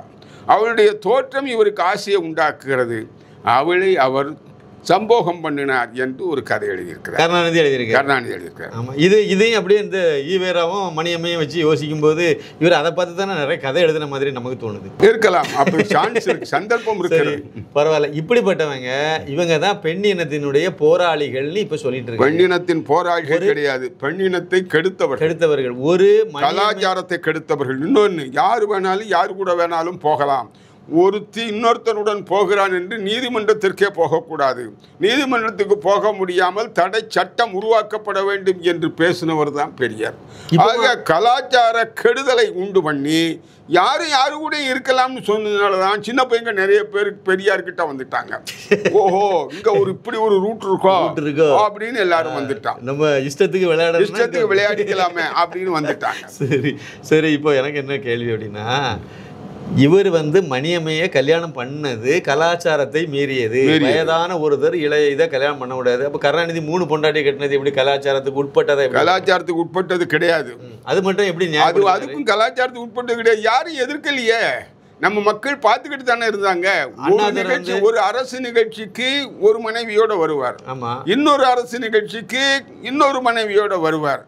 அவளுடைய தோற்றம் இவருக்கு ஆசையை உண்டாக்குகிறது. அவளை அவர் சம்போகம் பண்ணினார் என்று ஒரு கதை எழுதியிருக்கிறார். கருணாநிதி எழுதியிருக்கார். ஆமாம், இதையும் அப்படியே இந்த ஈவேராவும் மணியம்மையும் வச்சு யோசிக்கும் போது இவர் அதை பார்த்து தானே நிறைய கதை எழுதின மாதிரி நமக்கு தோணுது. இருக்கலாம், அப்படி சான்ஸ் இருக்கு, சந்தர்ப்பம் இருக்கு. பரவாயில்ல. இப்படிப்பட்டவங்க இவங்க தான் பெண்ணினத்தினுடைய போராளிகள்னு இப்ப சொல்லிட்டு இருக்காங்க. பெண்ணினத்தின் போராளிகள் கிடையாது, பெண்ணினத்தை கெடுத்தவர்கள், ஒரு கலாச்சாரத்தை கெடுத்தவர்கள். இன்னொன்று, யாரு வேணாலும் யாரு கூட வேணாலும் போகலாம். ஒருத்தி இன்னொருத்தனுடன் போகிறான் என்று நீதிமன்றத்திற்கே போகக்கூடாது, நீதிமன்றத்துக்கு போக முடியாமல் தடை சட்டம் உருவாக்கப்பட வேண்டும் என்று பேசினவர் தான் பெரியார். ஆக கலாச்சார கெடுதலை உண்டு பண்ணி யாரு கூட இருக்கலாம்னு சொன்னதுனால தான் சின்ன பையங்க நிறைய பேர் பெரியார்கிட்ட வந்துட்டாங்க. ஓஹோ, இங்க இப்படி ஒரு ரூட் இருக்கோ அப்படின்னு எல்லாரும் வந்துட்டாங்க. நம்ம இஷ்டத்துக்கு விளையாடிக்கலாமே அப்படின்னு வந்துட்டாங்க. சரி சரி, இப்போ எனக்கு என்ன கேள்வி அப்படின்னா, இவர் மணியம்மையை கல்யாணம் பண்ணது கலாச்சாரத்தை மீறியது. வயதான ஒருத்தர் இளைய இதை கல்யாணம் பண்ண முடியாது. அப்போ கருணாநிதி 3 பொண்டாட்டி கட்டினது எப்படி கலாச்சாரத்துக்கு உட்பட்டதை? கலாச்சாரத்துக்கு உட்பட்டது கிடையாது. அது மட்டும் எப்படி? அதுக்கும் கலாச்சாரத்துக்கு உட்பட்டது கிடையாது. யாரும் எதிர்க்கலையே, நம்ம மக்கள் பார்த்துக்கிட்டு தானே இருந்தாங்க. ஒரு அரசு நிகழ்ச்சிக்கு ஒரு மனைவியோட வருவார், இன்னொரு அரசு நிகழ்ச்சிக்கு இன்னொரு மனைவியோட வருவார்,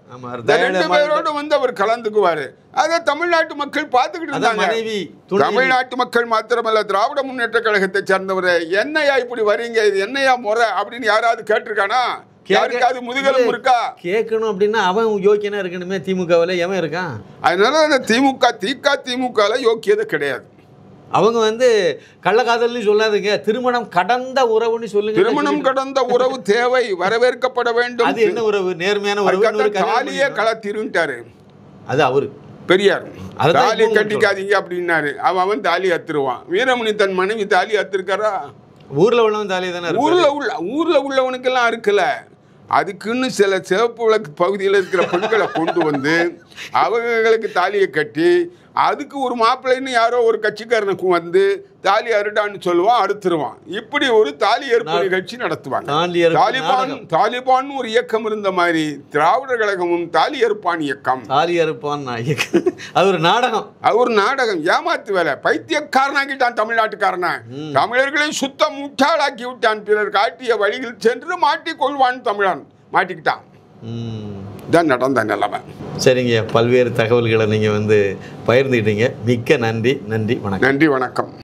2 பேரோட அவர் கலந்துக்குவாரு. அத தமிழ்நாட்டு மக்கள் பார்த்துக்கிட்டு இருந்தாங்க. தமிழ்நாட்டு மக்கள் மாத்திரமல்ல, திராவிட முன்னேற்ற கழகத்தை சேர்ந்தவர், என்னையா இப்படி வரீங்க, இது என்னையா முறை அப்படின்னு யாராவது கேட்டிருக்கானா? யாருக்காவது முதுகெலும் இருக்கா? கேட்கணும் அப்படின்னா அவன் யோக்கியனா இருக்கணுமே. திமுகவில் எவன் இருக்கான்? அதனால திமுக யோக்கியதை கிடையாது. அவங்க கள்ளக்காதல்னு சொல்லாதுங்க, திருமணம் கடந்த உறவுன்னு சொல்லுங்க. திருமணம் கடந்த உறவு தேவை, வரவேற்கப்பட வேண்டும். அது என்ன உறவு? நேர்மையான உறவு. தாலியே களத்திருட்டாரு அது அவரு பெரியார். தாலி கட்டிக்காதீங்க அப்படின்னாரு. அவன் தாலி அத்துருவான். வீரமணி தன் மனைவி தாலி அத்திருக்காரா? ஊர்ல உள்ளவன் தாலி தானே. ஊர்ல உள்ளவனுக்கெல்லாம் இருக்குல்ல. அதுக்குன்னு சில சிவப்பு விளக்கு பகுதியில் இருக்கிற பெண்களை கொண்டு வந்து அவங்களுக்கு தாலியை கட்டி, அதுக்கு ஒரு மாப்பிள்ளைன்னு யாரோ ஒரு கட்சிக்காரனுக்கு வந்து தாலி அருடான்னு சொல்லுவான், அறுத்துருவான். இப்படி ஒரு தாலி ஏற்பு நிகழ்ச்சி நடத்துவாங்க. தாலிபான் ஒரு இயக்கம் இருந்த மாதிரி திராவிடர் கழகமும் தாலி ஏற்பான் இயக்கம். அது ஒரு நாடகம், ஏமாத்து வேலை. பைத்தியக்காரனாக்கிட்டான் தமிழ்நாட்டுக்காரன. தமிழர்களை சுத்தம் முட்டாளாக்கி விட்டான். பிறர் காட்டிய வழியில் சென்று மாட்டிக்கொள்வான் தமிழன். மாட்டிக்கிட்டான். தான் நடந்த நிலைமை. சரிங்க, பல்வேறு தகவல்களை நீங்கள் பகிர்ந்துக்கிட்டீங்க. மிக்க நன்றி. நன்றி வணக்கம். நன்றி வணக்கம்.